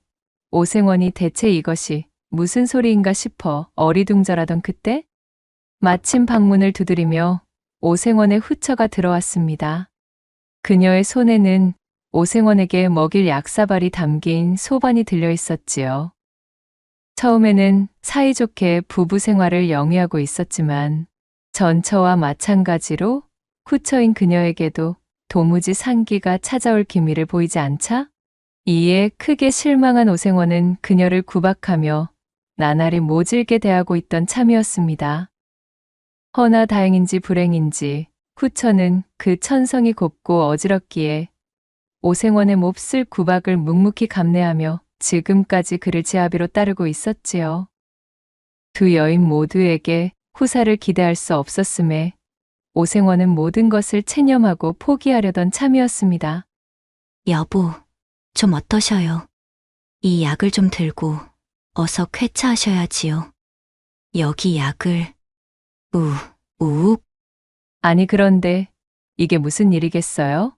오생원이 대체 이것이 무슨 소리인가 싶어 어리둥절하던 그때 마침 방문을 두드리며 오생원의 후처가 들어왔습니다. 그녀의 손에는 오생원에게 먹일 약사발이 담긴 소반이 들려 있었지요. 처음에는 사이좋게 부부 생활을 영위하고 있었지만 전처와 마찬가지로 후처인 그녀에게도 도무지 상기가 찾아올 기미를 보이지 않자 이에 크게 실망한 오생원은 그녀를 구박하며 나날이 모질게 대하고 있던 참이었습니다. 허나 다행인지 불행인지 후처는 그 천성이 곱고 어지럽기에 오생원의 몹쓸 구박을 묵묵히 감내하며 지금까지 그를 제아비로 따르고 있었지요. 두 여인 모두에게 후사를 기대할 수 없었음에 오생원은 모든 것을 체념하고 포기하려던 참이었습니다. 여보, 좀 어떠셔요? 이 약을 좀 들고 어서 쾌차하셔야지요. 여기 약을 우욱. 아니 그런데 이게 무슨 일이겠어요?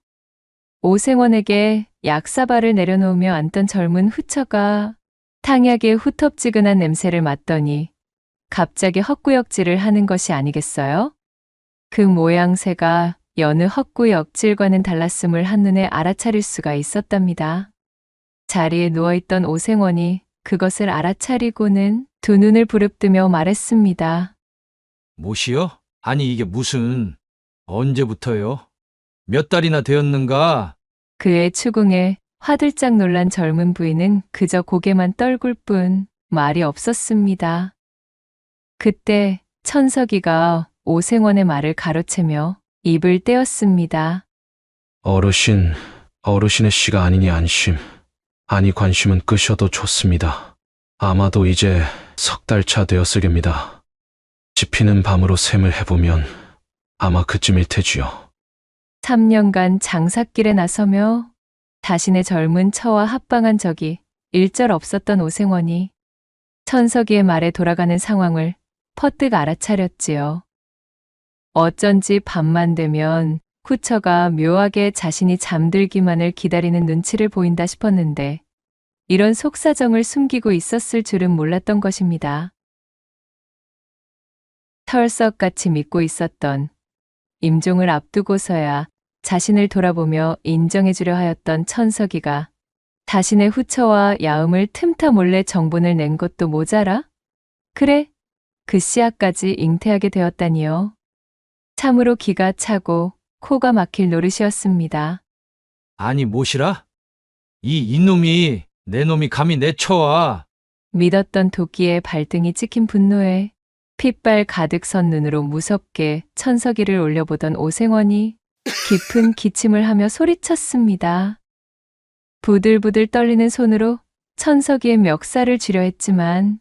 오생원에게 약사발을 내려놓으며 앉던 젊은 후처가 탕약의 후텁지근한 냄새를 맡더니 갑자기 헛구역질을 하는 것이 아니겠어요? 그 모양새가 여느 헛구역질과는 달랐음을 한눈에 알아차릴 수가 있었답니다. 자리에 누워있던 오생원이 그것을 알아차리고는 두 눈을 부릅뜨며 말했습니다. 뭐시여? 아니 이게 무슨, 언제부터요? 몇 달이나 되었는가? 그의 추궁에 화들짝 놀란 젊은 부인은 그저 고개만 떨굴 뿐 말이 없었습니다. 그때 천석이가 오생원의 말을 가로채며 입을 떼었습니다. 어르신의 씨가 아니니 안심, 아니 관심은 끄셔도 좋습니다. 아마도 이제 석 달 차 되었을 겁니다. 지피는 밤으로 셈을 해보면 아마 그쯤일 테지요. 3년간 장삿길에 나서며 자신의 젊은 처와 합방한 적이 일절 없었던 오생원이 천석이의 말에 돌아가는 상황을 퍼뜩 알아차렸지요. 어쩐지 밤만 되면 후처가 묘하게 자신이 잠들기만을 기다리는 눈치를 보인다 싶었는데 이런 속사정을 숨기고 있었을 줄은 몰랐던 것입니다. 털썩같이 믿고 있었던 임종을 앞두고서야 자신을 돌아보며 인정해주려 하였던 천석이가 자신의 후처와 야음을 틈타 몰래 정본을 낸 것도 모자라? 그래, 그 씨앗까지 잉태하게 되었다니요. 참으로 기가 차고 코가 막힐 노릇이었습니다. 아니 뭐시라? 이 이놈이 내 놈이 감히 내쳐와. 믿었던 도끼의 발등이 찍힌 분노에 핏발 가득 선 눈으로 무섭게 천석이를 올려보던 오생원이 깊은 기침을 하며 소리쳤습니다. 부들부들 떨리는 손으로 천석이의 멱살을 쥐려 했지만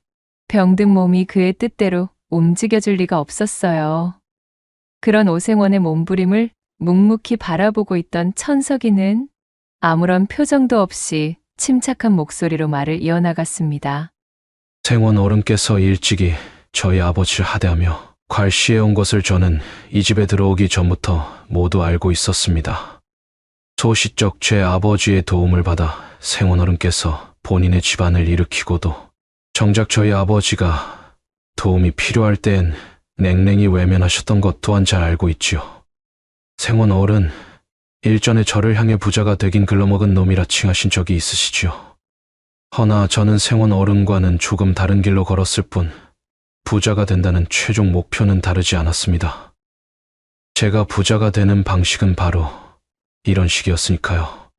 병든 몸이 그의 뜻대로 움직여줄 리가 없었어요. 그런 오생원의 몸부림을 묵묵히 바라보고 있던 천석이는 아무런 표정도 없이 침착한 목소리로 말을 이어나갔습니다. 생원 어른께서 일찍이 저희 아버지를 하대하며 괄시해온 것을 저는 이 집에 들어오기 전부터 모두 알고 있었습니다. 소시적 제 아버지의 도움을 받아 생원 어른께서 본인의 집안을 일으키고도 정작 저희 아버지가 도움이 필요할 땐 냉랭히 외면하셨던 것 또한 잘 알고 있지요. 생원 어른, 일전에 저를 향해 부자가 되긴 글러먹은 놈이라 칭하신 적이 있으시지요. 허나 저는 생원 어른과는 조금 다른 길로 걸었을 뿐 부자가 된다는 최종 목표는 다르지 않았습니다. 제가 부자가 되는 방식은 바로 이런 식이었으니까요.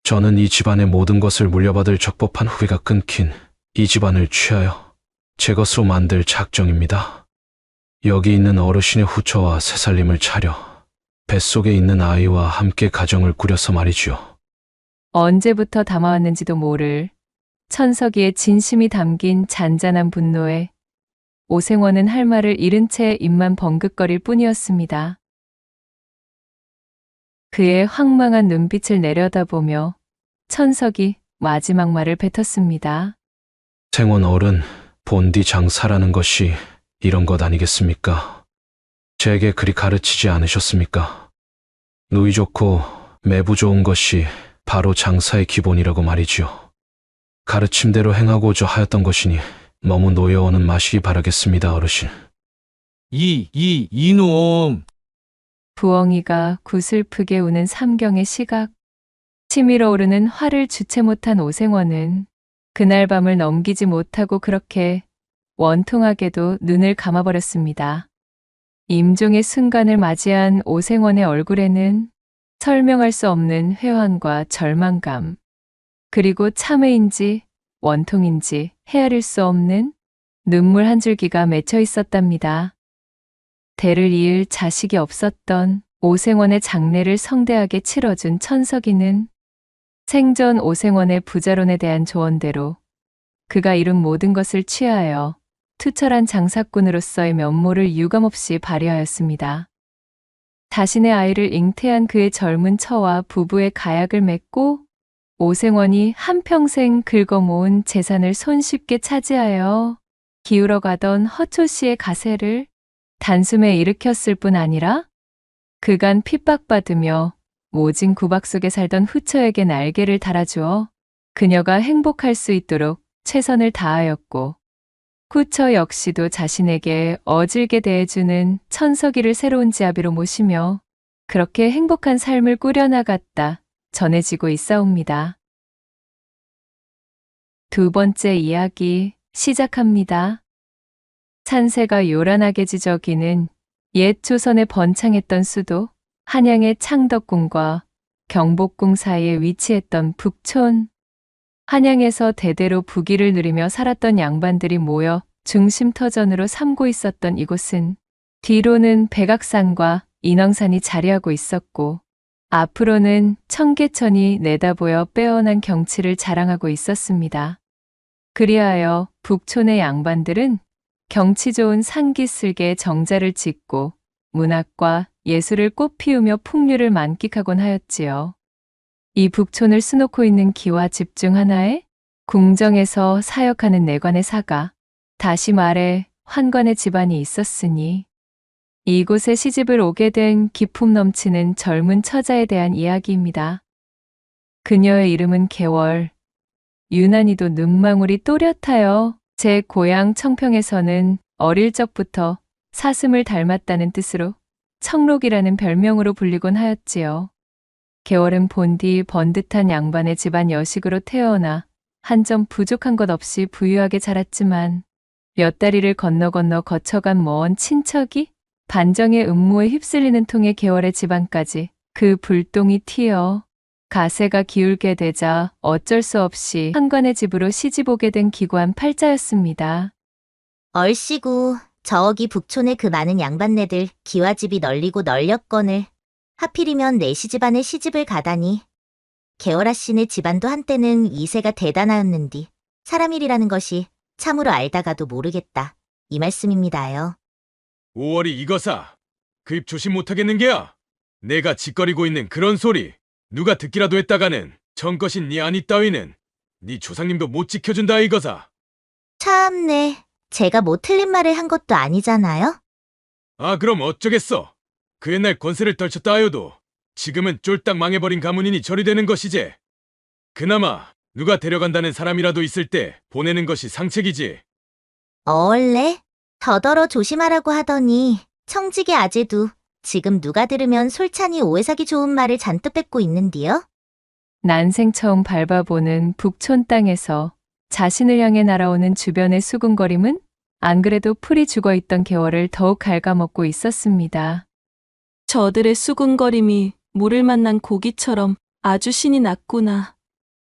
저는 이 집안의 모든 것을 물려받을 적법한 후배가 끊긴 이 집안을 취하여 제 것으로 만들 작정입니다. 여기 있는 어르신의 후처와 새살림을 차려 뱃속에 있는 아이와 함께 가정을 꾸려서 말이지요. 언제부터 담아왔는지도 모를 천석이의 진심이 담긴 잔잔한 분노에 오생원은 할 말을 잃은 채 입만 번긋거릴 뿐이었습니다. 그의 황망한 눈빛을 내려다보며 천석이 마지막 말을 뱉었습니다. 생원 어른, 본디 장사라는 것이 이런 것 아니겠습니까? 제게 그리 가르치지 않으셨습니까? 누이 좋고 매부 좋은 것이 바로 장사의 기본이라고 말이지요. 가르침대로 행하고자 하였던 것이니 너무 노여워는 마시기 바라겠습니다, 어르신. 이놈! 부엉이가 구슬프게 우는 삼경의 시각, 치밀어 오르는 화를 주체 못한 오생원은 그날 밤을 넘기지 못하고 그렇게 원통하게도 눈을 감아버렸습니다. 임종의 순간을 맞이한 오생원의 얼굴에는 설명할 수 없는 회환과 절망감, 그리고 참회인지 원통인지 헤아릴 수 없는 눈물 한 줄기가 맺혀 있었답니다. 대를 이을 자식이 없었던 오생원의 장례를 성대하게 치러준 천석이는 생전 오생원의 부자론에 대한 조언대로 그가 이룬 모든 것을 취하여 투철한 장사꾼으로서의 면모를 유감없이 발휘하였습니다. 자신의 아이를 잉태한 그의 젊은 처와 부부의 가약을 맺고 오생원이 한평생 긁어모은 재산을 손쉽게 차지하여 기울어가던 허초 씨의 가세를 단숨에 일으켰을 뿐 아니라 그간 핍박받으며 모진 구박 속에 살던 후처에게 날개를 달아주어 그녀가 행복할 수 있도록 최선을 다하였고 후처 역시도 자신에게 어질게 대해주는 천석이를 새로운 지아비로 모시며 그렇게 행복한 삶을 꾸려나갔다 전해지고 있사옵니다. 두 번째 이야기 시작합니다. 산세가 요란하게 지저귀는 옛 조선에 번창했던 수도 한양의 창덕궁과 경복궁 사이에 위치했던 북촌. 한양에서 대대로 부귀를 누리며 살았던 양반들이 모여 중심터전으로 삼고 있었던 이곳은 뒤로는 백악산과 인왕산이 자리하고 있었고 앞으로는 청계천이 내다보여 빼어난 경치를 자랑하고 있었습니다. 그리하여 북촌의 양반들은 경치 좋은 산기슭에 정자를 짓고 문학과 예술을 꽃피우며 풍류를 만끽하곤 하였지요. 이 북촌을 수놓고 있는 기와 집중 하나에 궁정에서 사역하는 내관의 사가, 다시 말해 환관의 집안이 있었으니 이곳에 시집을 오게 된 기품 넘치는 젊은 처자에 대한 이야기입니다. 그녀의 이름은 개월. 유난히도 눈망울이 또렷하여 제 고향 청평에서는 어릴 적부터 사슴을 닮았다는 뜻으로 청록이라는 별명으로 불리곤 하였지요. 개월은 본디 번듯한 양반의 집안 여식으로 태어나 한 점 부족한 것 없이 부유하게 자랐지만 몇 다리를 건너 거쳐간 먼 친척이 반정의 음모에 휩쓸리는 통에 개월의 집안까지 그 불똥이 튀어 가세가 기울게 되자 어쩔 수 없이 환관의 집으로 시집오게 된 기구한 팔자였습니다. 얼씨구, 저기 북촌에 그 많은 양반네들 기와집이 널리고 널렸거늘 하필이면 내 시집안에 시집을 가다니. 개월아 씨네 집안도 한때는 이세가 대단하였는디 사람 일이라는 것이 참으로 알다가도 모르겠다. 이 말씀입니다요. 5월이 이거사. 그 입 조심 못하겠는 게야. 내가 짓거리고 있는 그런 소리 누가 듣기라도 했다가는 전것인 네 아니 따위는 네 조상님도 못 지켜준다 이거사. 참네, 제가 뭐 틀린 말을 한 것도 아니잖아요? 아 그럼 어쩌겠어. 그 옛날 권세를 떨쳤다 하여도 지금은 쫄딱 망해버린 가문이니 저리 되는 것이지. 그나마 누가 데려간다는 사람이라도 있을 때 보내는 것이 상책이지. 원래 더더러 조심하라고 하더니 청직의 아재도 지금 누가 들으면 솔찬히 오해사기 좋은 말을 잔뜩 뱉고 있는디요? 난생 처음 밟아보는 북촌 땅에서 자신을 향해 날아오는 주변의 수군거림은 안 그래도 풀이 죽어있던 개월을 더욱 갉아먹고 있었습니다. 저들의 수군거림이 물을 만난 고기처럼 아주 신이 났구나.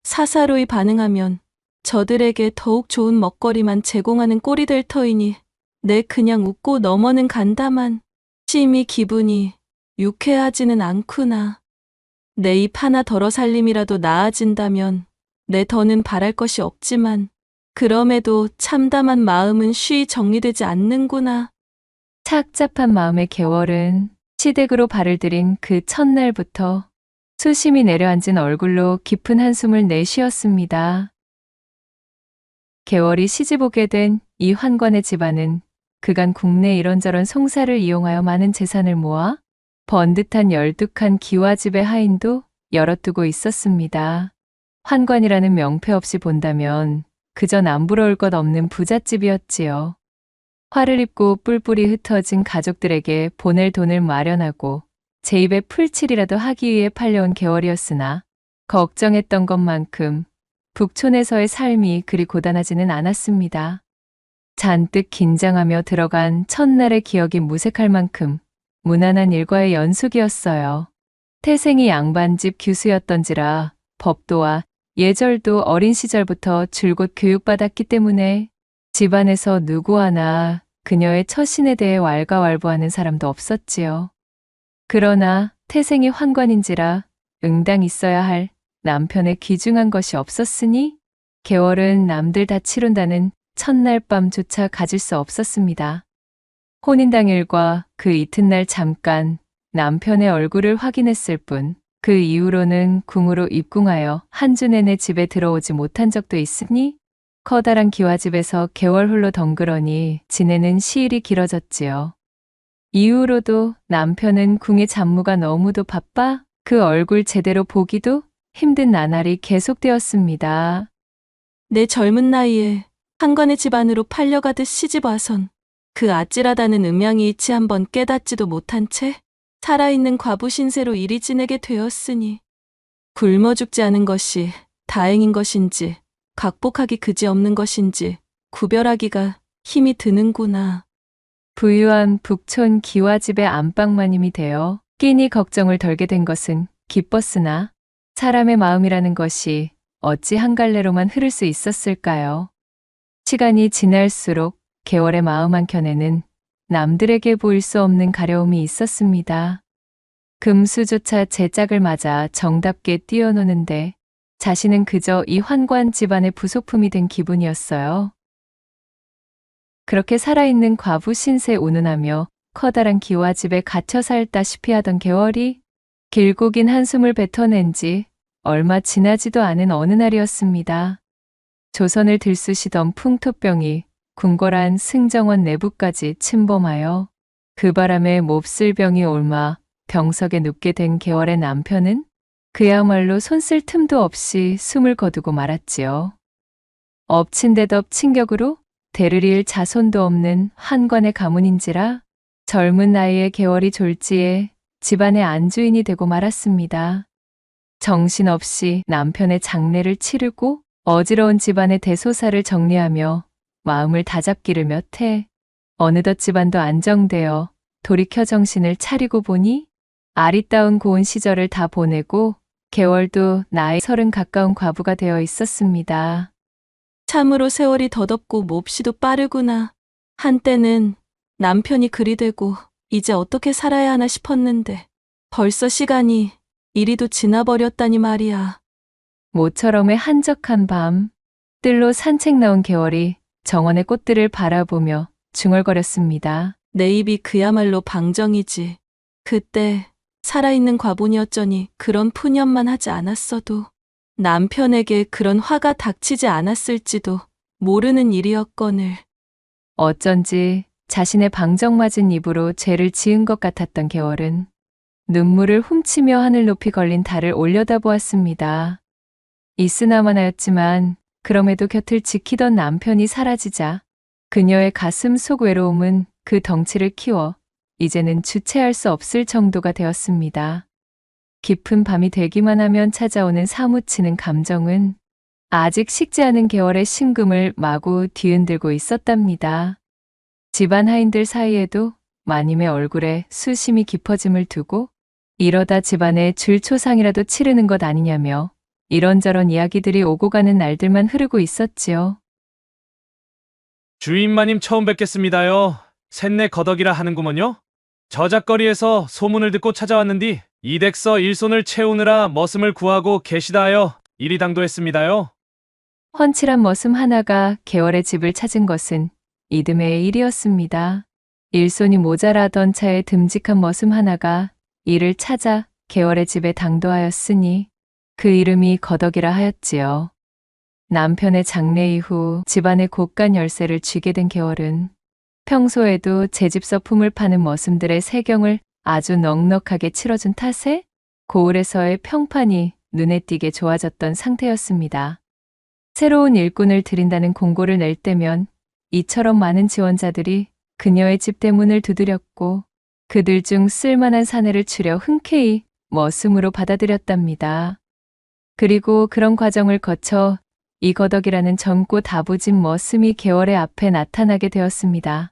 사사로이 반응하면 저들에게 더욱 좋은 먹거리만 제공하는 꼴이 될 터이니 내 그냥 웃고 넘어는 간다만 심히 기분이 유쾌하지는 않구나. 내 입 하나 덜어 살림이라도 나아진다면 내 더는 바랄 것이 없지만 그럼에도 참담한 마음은 쉬이 정리되지 않는구나. 착잡한 마음의 개월은 시댁으로 발을 들인 그 첫날부터 수심이 내려앉은 얼굴로 깊은 한숨을 내쉬었습니다. 개월이 시집오게 된 이 환관의 집안은 그간 국내 이런저런 송사를 이용하여 많은 재산을 모아 번듯한 12칸 기와집의 하인도 열어두고 있었습니다. 환관이라는 명패 없이 본다면 그저 남부러울 것 없는 부잣집이었지요. 화를 입고 뿔뿔이 흩어진 가족들에게 보낼 돈을 마련하고 제 입에 풀칠이라도 하기 위해 팔려온 개월이었으나 걱정했던 것만큼 북촌에서의 삶이 그리 고단하지는 않았습니다. 잔뜩 긴장하며 들어간 첫날의 기억이 무색할 만큼 무난한 일과의 연속이었어요. 태생이 양반집 규수였던지라 법도와 예절도 어린 시절부터 줄곧 교육받았기 때문에 집안에서 누구 하나 그녀의 처신에 대해 왈가왈부하는 사람도 없었지요. 그러나 태생이 환관인지라 응당 있어야 할 남편의 귀중한 것이 없었으니 개월은 남들 다 치룬다는 첫날 밤조차 가질 수 없었습니다. 혼인 당일과 그 이튿날 잠깐 남편의 얼굴을 확인했을 뿐 그 이후로는 궁으로 입궁하여 한 주 내내 집에 들어오지 못한 적도 있으니 커다란 기와집에서 개월 홀로 덩그러니 지내는 시일이 길어졌지요. 이후로도 남편은 궁의 잡무가 너무도 바빠 그 얼굴 제대로 보기도 힘든 나날이 계속되었습니다. 내 젊은 나이에 한관의 집안으로 팔려가듯 시집 와선 그 아찔하다는 음양이 이치 한번 깨닫지도 못한 채 살아있는 과부 신세로 이리 지내게 되었으니 굶어 죽지 않은 것이 다행인 것인지 각복하기 그지없는 것인지 구별하기가 힘이 드는구나. 부유한 북촌 기와집의 안방마님이 되어 끼니 걱정을 덜게 된 것은 기뻤으나 사람의 마음이라는 것이 어찌 한 갈래로만 흐를 수 있었을까요? 시간이 지날수록 개월의 마음 한켠에는 남들에게 보일 수 없는 가려움이 있었습니다. 금수조차 제 짝을 맞아 정답게 뛰어노는데 자신은 그저 이 환관 집안의 부속품이 된 기분이었어요. 그렇게 살아있는 과부 신세 운운하며 커다란 기와집에 갇혀 살다시피 하던 개월이 길고 긴 한숨을 뱉어낸 지 얼마 지나지도 않은 어느 날이었습니다. 조선을 들쑤시던 풍토병이 궁궐한 승정원 내부까지 침범하여 그 바람에 몹쓸 병이 옮아 병석에 눕게 된 계월의 남편은 그야말로 손쓸 틈도 없이 숨을 거두고 말았지요. 엎친 데 덮친 격으로 대를 이을 자손도 없는 한관의 가문인지라 젊은 나이에 계월이 졸지에 집안의 안주인이 되고 말았습니다. 정신없이 남편의 장례를 치르고 어지러운 집안의 대소사를 정리하며 마음을 다잡기를 몇 해 어느덧 집안도 안정되어 돌이켜 정신을 차리고 보니 아리따운 고운 시절을 다 보내고 계월도 나이 30 가까운 과부가 되어 있었습니다. 참으로 세월이 더덥고 몹시도 빠르구나. 한때는 남편이 그리 되고 이제 어떻게 살아야 하나 싶었는데 벌써 시간이 이리도 지나버렸다니 말이야. 모처럼의 한적한 밤, 뜰로 산책 나온 계월이 정원의 꽃들을 바라보며 중얼거렸습니다. 내 입이 그야말로 방정이지. 그때 살아있는 과분이었더니 그런 푸념만 하지 않았어도 남편에게 그런 화가 닥치지 않았을지도 모르는 일이었거늘. 어쩐지 자신의 방정맞은 입으로 죄를 지은 것 같았던 계월은 눈물을 훔치며 하늘 높이 걸린 달을 올려다보았습니다. 있으나마나였지만 그럼에도 곁을 지키던 남편이 사라지자 그녀의 가슴 속 외로움은 그 덩치를 키워 이제는 주체할 수 없을 정도가 되었습니다. 깊은 밤이 되기만 하면 찾아오는 사무치는 감정은 아직 식지 않은 계월의 심금을 마구 뒤흔들고 있었답니다. 집안 하인들 사이에도 마님의 얼굴에 수심이 깊어짐을 두고 이러다 집안에 줄초상이라도 치르는 것 아니냐며 이런저런 이야기들이 오고 가는 날들만 흐르고 있었지요. 주인마님 처음 뵙겠습니다요. 셋내 거덕이라 하는구먼요. 저작거리에서 소문을 듣고 찾아왔는디 이댁서 일손을 채우느라 머슴을 구하고 계시다 하여 이리 당도했습니다요. 훤칠한 머슴 하나가 계월의 집을 찾은 것은 이듬해의 일이었습니다. 일손이 모자라던 차에 듬직한 머슴 하나가 이를 찾아 계월의 집에 당도하였으니 그 이름이 거덕이라 하였지요. 남편의 장례 이후 집안의 곳간 열쇠를 쥐게 된 계월은 평소에도 제집서품을 파는 머슴들의 세경을 아주 넉넉하게 치러준 탓에 고을에서의 평판이 눈에 띄게 좋아졌던 상태였습니다. 새로운 일꾼을 들인다는 공고를 낼 때면 이처럼 많은 지원자들이 그녀의 집 대문을 두드렸고 그들 중 쓸만한 사내를 추려 흔쾌히 머슴으로 받아들였답니다. 그리고 그런 과정을 거쳐 이 거덕이라는 젊고 다부진 머슴이 계월의 앞에 나타나게 되었습니다.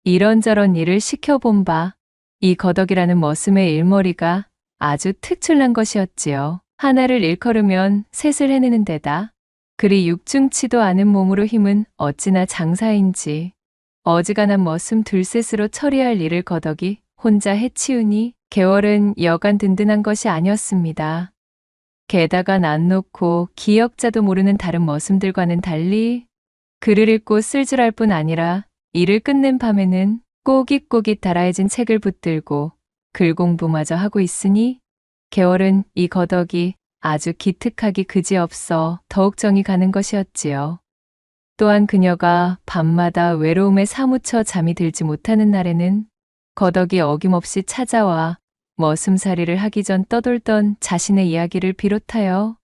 이런저런 일을 시켜본 바 이 거덕이라는 머슴의 일머리가 아주 특출난 것이었지요. 하나를 일컬으면 셋을 해내는 데다 그리 육중치도 않은 몸으로 힘은 어찌나 장사인지 어지간한 머슴 둘셋으로 처리할 일을 거덕이 혼자 해치우니 계월은 여간 든든한 것이 아니었습니다. 게다가 난 놓고 기역자도 모르는 다른 머슴들과는 달리 글을 읽고 쓸 줄 알 뿐 아니라 일을 끝낸 밤에는 꼬깃꼬깃 달아해진 책을 붙들고 글 공부마저 하고 있으니 계월은 이 거덕이 아주 기특하기 그지없어 더욱 정이 가는 것이었지요. 또한 그녀가 밤마다 외로움에 사무쳐 잠이 들지 못하는 날에는 거덕이 어김없이 찾아와 머슴살이를 하기 전 떠돌던 자신의 이야기를 비롯하여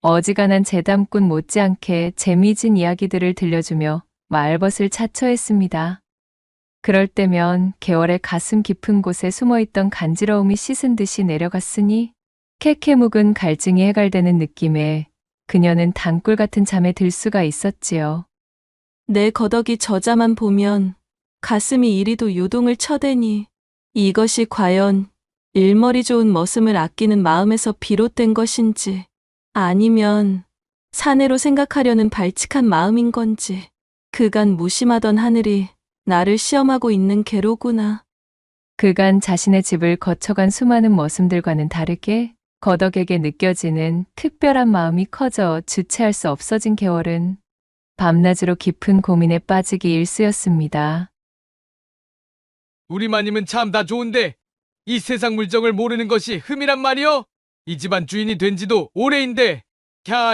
어지간한 재담꾼 못지않게 재미진 이야기들을 들려주며 말벗을 자처했습니다. 그럴 때면 계월의 가슴 깊은 곳에 숨어있던 간지러움이 씻은 듯이 내려갔으니 캐캐 묵은 갈증이 해갈되는 느낌에 그녀는 단꿀 같은 잠에 들 수가 있었지요. 내 거덕이 저자만 보면 가슴이 이리도 요동을 쳐대니 이것이 과연 일머리 좋은 머슴을 아끼는 마음에서 비롯된 것인지 아니면 사내로 생각하려는 발칙한 마음인 건지 그간 무심하던 하늘이 나를 시험하고 있는 괴로구나. 그간 자신의 집을 거쳐간 수많은 머슴들과는 다르게 거덕에게 느껴지는 특별한 마음이 커져 주체할 수 없어진 계월은 밤낮으로 깊은 고민에 빠지기 일쑤였습니다. 우리 마님은 참 다 좋은데 이 세상 물정을 모르는 것이 흠이란 말이여? 이 집안 주인이 된 지도 오래인데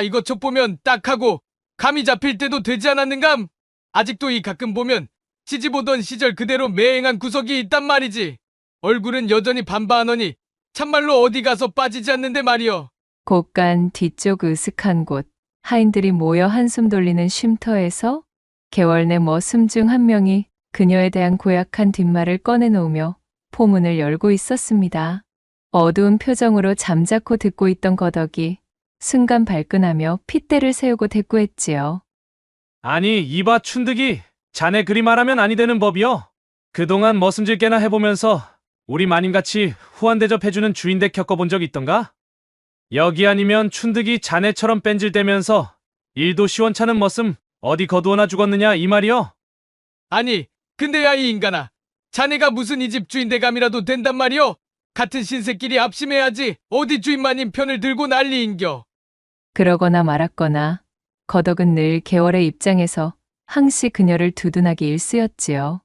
이것 좀 보면 딱하고 감이 잡힐 때도 되지 않았는감? 아직도 이 가끔 보면 시집 오던 시절 그대로 매행한 구석이 있단 말이지. 얼굴은 여전히 반반하니 참말로 어디 가서 빠지지 않는데 말이여. 곳간 뒤쪽 으슥한 곳, 하인들이 모여 한숨 돌리는 쉼터에서 개월 내 머슴 중 한 명이 그녀에 대한 고약한 뒷말을 꺼내놓으며 포문을 열고 있었습니다. 어두운 표정으로 잠자코 듣고 있던 거덕이 순간 발끈하며 핏대를 세우고 대꾸했지요. 아니, 이봐 춘득이, 자네 그리 말하면 아니 되는 법이여. 그동안 머슴질 꽤나 해보면서 우리 마님같이 후한 대접해주는 주인댁 겪어본 적 있던가? 여기 아니면 춘득이 자네처럼 뺀질대면서 일도 시원찮은 머슴 어디 거두어나 죽었느냐 이 말이여? 아니, 근데야 이 인간아. 자네가 무슨 이 집 주인대감이라도 된단 말이여? 같은 신세끼리 합심해야지 어디 주인마님 편을 들고 난리인겨. 그러거나 말았거나 거덕은 늘 개월의 입장에서 항시 그녀를 두둔하기 일쑤였지요.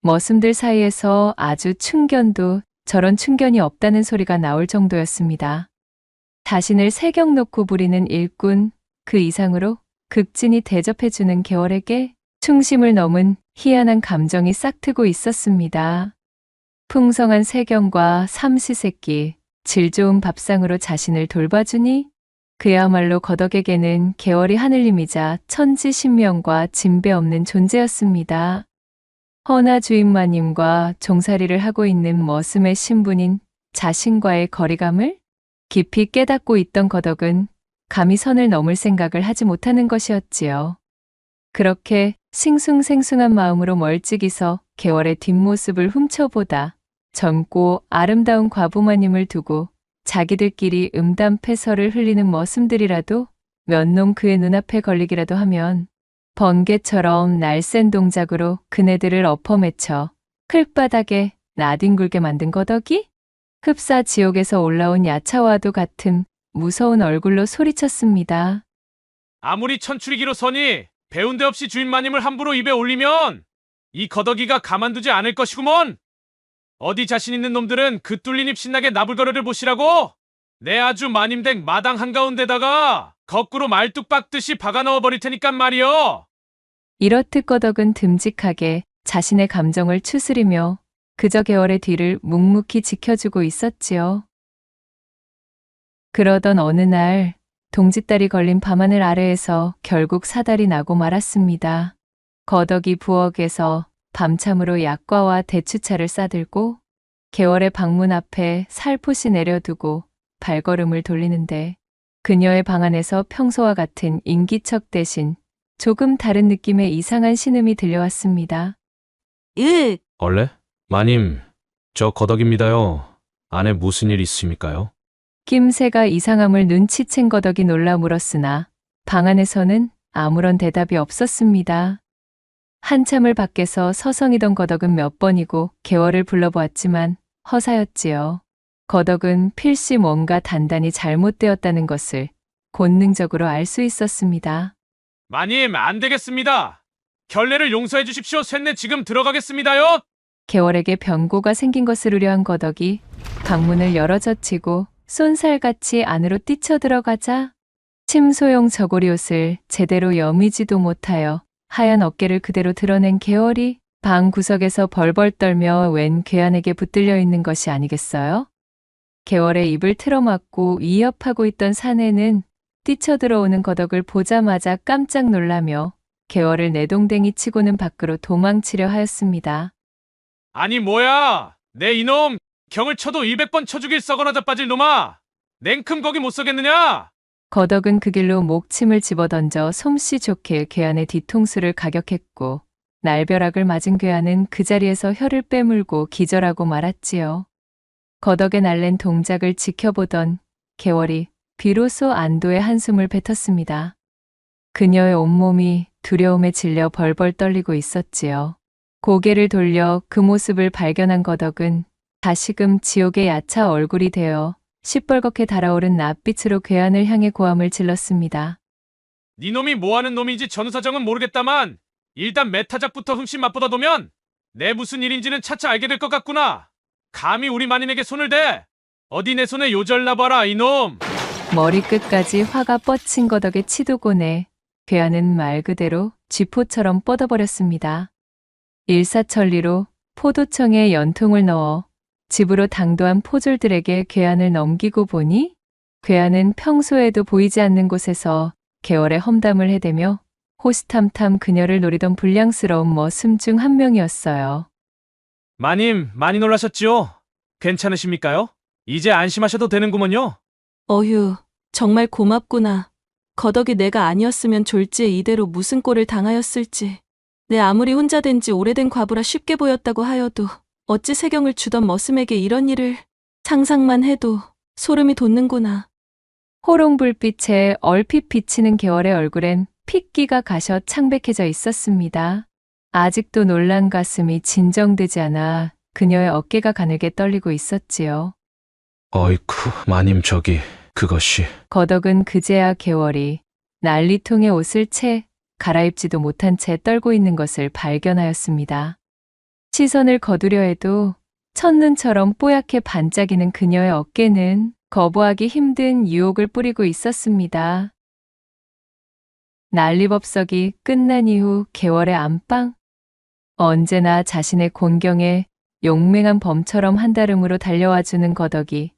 머슴들 사이에서 아주 충견도 저런 충견이 없다는 소리가 나올 정도였습니다. 자신을 세경 놓고 부리는 일꾼, 그 이상으로 극진히 대접해주는 개월에게 충심을 넘은 희한한 감정이 싹트고 있었습니다. 풍성한 세경과 삼시세끼, 질 좋은 밥상으로 자신을 돌봐주니 그야말로 거덕에게는 개월이 하늘님이자 천지신명과 진배 없는 존재였습니다. 허나 주인마님과 종살이를 하고 있는 머슴의 신분인 자신과의 거리감을 깊이 깨닫고 있던 거덕은 감히 선을 넘을 생각을 하지 못하는 것이었지요. 그렇게 싱숭생숭한 마음으로 멀찍이서 개월의 뒷모습을 훔쳐보다 젊고 아름다운 과부마님을 두고 자기들끼리 음담패설을 흘리는 머슴들이라도 몇 놈 그의 눈앞에 걸리기라도 하면 번개처럼 날쌘 동작으로 그네들을 엎어매쳐 클바닥에 나뒹굴게 만든 거덕이 흡사 지옥에서 올라온 야차와도 같은 무서운 얼굴로 소리쳤습니다. 아무리 천추리기로 서니 배운 데 없이 주인마님을 함부로 입에 올리면 이 거덕이가 가만두지 않을 것이구먼. 어디 자신 있는 놈들은 그 뚫린 입 신나게 나불거려를 보시라고. 내 아주 마님댁 마당 한가운데다가 거꾸로 말뚝 박듯이 박아 넣어버릴 테니깐 말이여. 이렇듯 거덕은 듬직하게 자신의 감정을 추스리며 그저 개월의 뒤를 묵묵히 지켜주고 있었지요. 그러던 어느 날 동짓달이 걸린 밤하늘 아래에서 결국 사달이 나고 말았습니다. 거덕이 부엌에서 밤참으로 약과와 대추차를 싸들고 개월의 방문 앞에 살포시 내려두고 발걸음을 돌리는데 그녀의 방 안에서 평소와 같은 인기척 대신 조금 다른 느낌의 이상한 신음이 들려왔습니다. 얼레? 마님, 저 거덕입니다요. 안에 무슨 일 있습니까요? 낌새가 이상함을 눈치챈 거덕이 놀라 물었으나 방 안에서는 아무런 대답이 없었습니다. 한참을 밖에서 서성이던 거덕은 몇 번이고 개월을 불러보았지만 허사였지요. 거덕은 필시 뭔가 단단히 잘못되었다는 것을 본능적으로 알 수 있었습니다. 마님, 안 되겠습니다. 결례를 용서해 주십시오. 쇳내 지금 들어가겠습니다요. 개월에게 변고가 생긴 것을 우려한 거덕이 방문을 열어젖히고 쏜살같이 안으로 뛰쳐들어가자 침소용 저고리 옷을 제대로 여미지도 못하여 하얀 어깨를 그대로 드러낸 개월이 방 구석에서 벌벌 떨며 웬 괴한에게 붙들려 있는 것이 아니겠어요? 개월의 입을 틀어막고 위협하고 있던 사내는 뛰쳐들어오는 거덕을 보자마자 깜짝 놀라며 개월을 내동댕이 치고는 밖으로 도망치려 하였습니다. 아니 뭐야, 내 이놈 경을 쳐도 200번 쳐 죽일 썩어나 자빠질 놈아. 냉큼 거기 못 서겠느냐? 거덕은 그 길로 목침을 집어던져 솜씨 좋게 괴한의 뒤통수를 가격했고 날벼락을 맞은 괴한은 그 자리에서 혀를 빼물고 기절하고 말았지요. 거덕의 날랜 동작을 지켜보던 개월이 비로소 안도의 한숨을 뱉었습니다. 그녀의 온몸이 두려움에 질려 벌벌 떨리고 있었지요. 고개를 돌려 그 모습을 발견한 거덕은 다시금 지옥의 야차 얼굴이 되어 시뻘겋게 달아오른 낯빛으로 괴한을 향해 고함을 질렀습니다. 네 놈이 뭐하는 놈인지 전후사정은 모르겠다만 일단 메타작부터 흠씬 맛보다 보면 내 무슨 일인지는 차차 알게 될 것 같구나. 감히 우리 마님에게 손을 대. 어디 내 손에 요절나봐라 이놈. 머리끝까지 화가 뻗친 거덕의 치도곤에 괴한은 말 그대로 쥐포처럼 뻗어버렸습니다. 일사천리로 포도청에 연통을 넣어 집으로 당도한 포졸들에게 괴한을 넘기고 보니 괴한은 평소에도 보이지 않는 곳에서 개월의 험담을 해대며 호시탐탐 그녀를 노리던 불량스러운 머슴 중 한 명이었어요. 마님, 많이 놀라셨지요? 괜찮으십니까요? 이제 안심하셔도 되는구먼요. 어휴, 정말 고맙구나. 거덕이 내가 아니었으면 졸지에 이대로 무슨 꼴을 당하였을지. 내 아무리 혼자 된 지 오래된 과부라 쉽게 보였다고 하여도 어찌 세경을 주던 머슴에게 이런 일을 상상만 해도 소름이 돋는구나. 호롱불빛에 얼핏 비치는 개월의 얼굴엔 핏기가 가셔 창백해져 있었습니다. 아직도 놀란 가슴이 진정되지 않아 그녀의 어깨가 가늘게 떨리고 있었지요. 어이쿠, 마님 저기 그것이 거덕은 그제야 개월이 난리통에 옷을 채 갈아입지도 못한 채 떨고 있는 것을 발견하였습니다. 시선을 거두려 해도 첫눈처럼 뽀얗게 반짝이는 그녀의 어깨는 거부하기 힘든 유혹을 뿌리고 있었습니다. 난리법석이 끝난 이후 개월의 안방. 언제나 자신의 곤경에 용맹한 범처럼 한달음으로 달려와주는 거덕이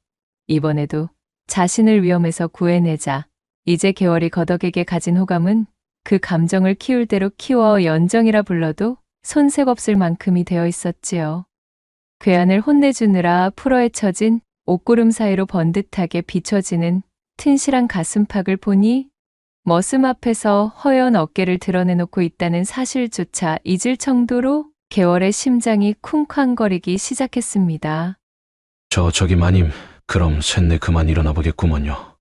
이번에도 자신을 위험에서 구해내자 이제 개월이 거덕에게 가진 호감은 그 감정을 키울 대로 키워 연정이라 불러도 손색 없을 만큼이 되어 있었지요. 괴한을 혼내주느라 풀어헤쳐진 옷구름 사이로 번듯하게 비춰지는 튼실한 가슴팍을 보니 머슴 앞에서 허연 어깨를 드러내놓고 있다는 사실조차 잊을 정도로 개월의 심장이 쿵쾅거리기 시작했습니다. 저기 마님 그럼 셋내 그만 일어나 보겠구먼요.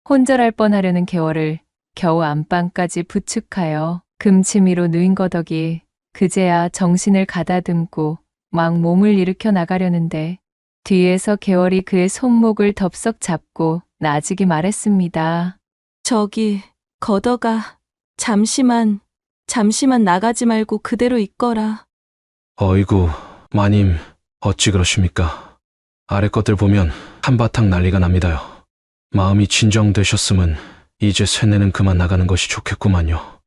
혼절할 뻔하려는 개월을 겨우 안방까지 부축하여 금치미로 누인 거덕이 그제야 정신을 가다듬고 막 몸을 일으켜 나가려는데 뒤에서 개월이 그의 손목을 덥석 잡고 나지기 말했습니다. 저기, 거덕아, 잠시만 나가지 말고 그대로 있거라. 어이구, 마님 어찌 그러십니까? 아래 것들 보면 한바탕 난리가 납니다요. 마음이 진정되셨으면 이제 셋내는 그만 나가는 것이 좋겠구만요.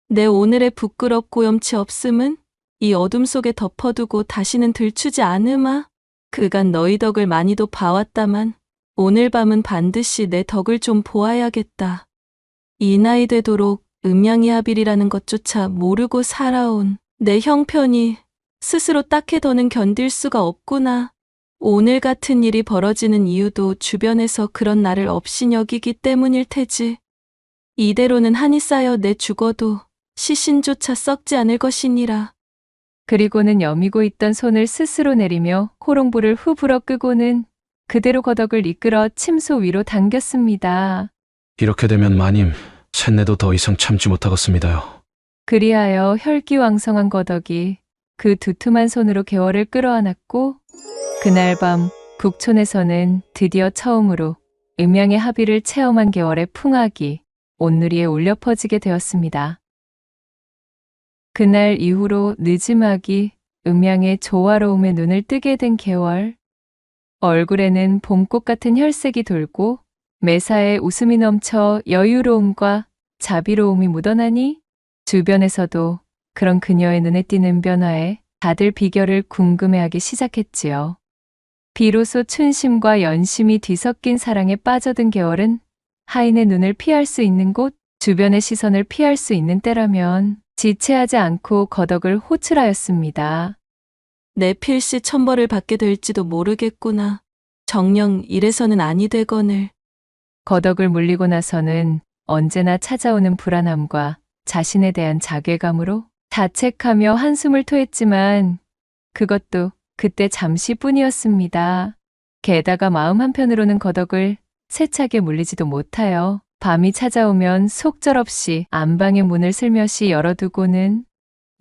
내 오늘의 부끄럽고 염치 없음은 이 어둠 속에 덮어두고 다시는 들추지 않으마. 그간 너희 덕을 많이도 봐왔다만 오늘 밤은 반드시 내 덕을 좀 보아야겠다. 이 나이 되도록 음양이 합일이라는 것조차 모르고 살아온 내 형편이 스스로 딱히 더는 견딜 수가 없구나. 오늘 같은 일이 벌어지는 이유도 주변에서 그런 나를 업신 여기기 때문일 테지. 이대로는 한이 쌓여 내 죽어도 시신조차 썩지 않을 것이니라. 그리고는 여미고 있던 손을 스스로 내리며 호롱불을 후 불어 끄고는 그대로 거덕을 이끌어 침소 위로 당겼습니다. 이렇게 되면 마님 셋내도 더 이상 참지 못하겠습니다요. 그리하여 혈기왕성한 거덕이 그 두툼한 손으로 개월을 끌어안았고 그날 밤 북촌에서는 드디어 처음으로 음양의 합의를 체험한 개월의 풍악이 온누리에 울려 퍼지게 되었습니다. 그날 이후로 느지막이 음양의 조화로움에 눈을 뜨게 된 개월. 얼굴에는 봄꽃 같은 혈색이 돌고 매사에 웃음이 넘쳐 여유로움과 자비로움이 묻어나니 주변에서도 그런 그녀의 눈에 띄는 변화에 다들 비결을 궁금해하기 시작했지요. 비로소 춘심과 연심이 뒤섞인 사랑에 빠져든 개월은 하인의 눈을 피할 수 있는 곳, 주변의 시선을 피할 수 있는 때라면 지체하지 않고 거덕을 호출하였습니다. 내 필시 천벌을 받게 될지도 모르겠구나. 정녕 이래서는 아니 되거늘. 거덕을 물리고 나서는 언제나 찾아오는 불안함과 자신에 대한 자괴감으로 자책하며 한숨을 토했지만 그것도 그때 잠시뿐이었습니다. 게다가 마음 한편으로는 거덕을 세차게 물리지도 못하여 밤이 찾아오면 속절없이 안방의 문을 슬며시 열어두고는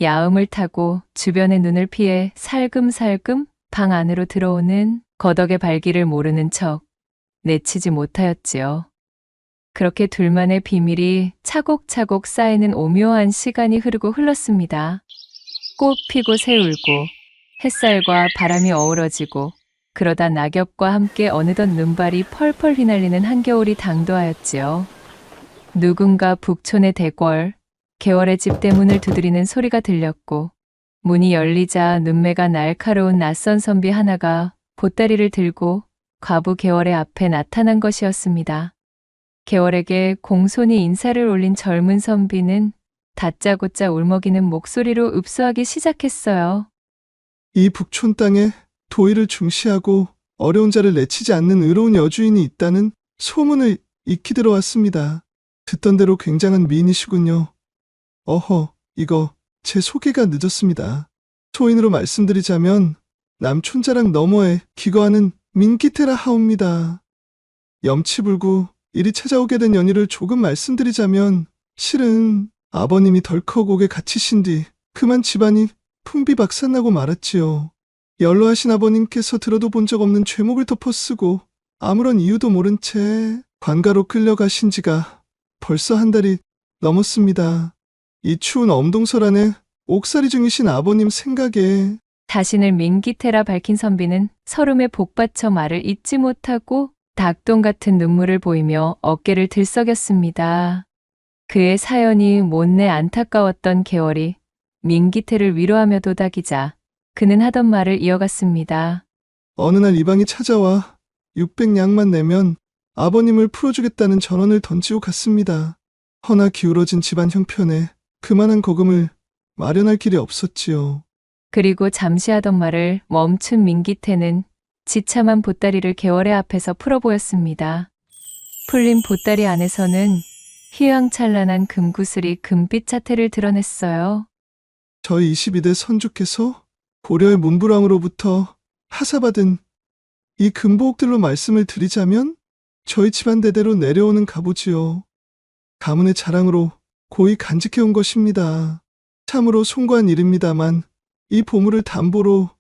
야음을 타고 주변의 눈을 피해 살금살금 방 안으로 들어오는 거덕의 발길을 모르는 척 내치지 못하였지요. 그렇게 둘만의 비밀이 차곡차곡 쌓이는 오묘한 시간이 흐르고 흘렀습니다. 꽃 피고 새 울고 햇살과 바람이 어우러지고 그러다 낙엽과 함께 어느덧 눈발이 펄펄 휘날리는 한겨울이 당도하였지요. 누군가 북촌의 대궐, 개월의 집 대문을 두드리는 소리가 들렸고 문이 열리자 눈매가 날카로운 낯선 선비 하나가 보따리를 들고 과부 개월의 앞에 나타난 것이었습니다. 개월에게 공손히 인사를 올린 젊은 선비는 다짜고짜 울먹이는 목소리로 읍소하기 시작했어요. 이 북촌 땅에 도의를 중시하고 어려운 자를 내치지 않는 의로운 여주인이 있다는 소문을 익히 들어왔습니다. 듣던 대로 굉장한 미인이시군요. 어허, 이거 제 소개가 늦었습니다. 소인으로 말씀드리자면 남촌자락 너머에 기거하는 민기태라 하옵니다. 염치불구 이리 찾아오게 된 연유를 조금 말씀드리자면 실은 아버님이 덜컥 옥에 갇히신 뒤 그만 집안이 풍비박산나고 말았지요. 연로하신 아버님께서 들어도 본 적 없는 죄목을 덮어쓰고 아무런 이유도 모른 채 관가로 끌려가신 지가 벌써 한 달이 넘었습니다. 이 추운 엄동설 안에 옥살이 중이신 아버님 생각에 자신을 민기태라 밝힌 선비는 서름에 복받쳐 말을 잇지 못하고 닭똥 같은 눈물을 보이며 어깨를 들썩였습니다. 그의 사연이 못내 안타까웠던 개월이 민기태를 위로하며 도닥이자 그는 하던 말을 이어갔습니다. 어느 날 이방이 찾아와 600냥만 내면 아버님을 풀어주겠다는 전원을 던지고 갔습니다. 허나 기울어진 집안 형편에 그만한 거금을 마련할 길이 없었지요. 그리고 잠시 하던 말을 멈춘 민기태는 지참한 보따리를 개월의 앞에서 풀어보였습니다. 풀린 보따리 안에서는 휘황찬란한 금구슬이 금빛 자태를 드러냈어요. 저희 22대 선주께서 고려의 문부랑으로부터 하사받은 이 금보옥들로 말씀을 드리자면 저희 집안 대대로 내려오는 가보지요. 가문의 자랑으로 고이 간직해온 것입니다. 참으로 송구한 일입니다만 이 보물을 담보로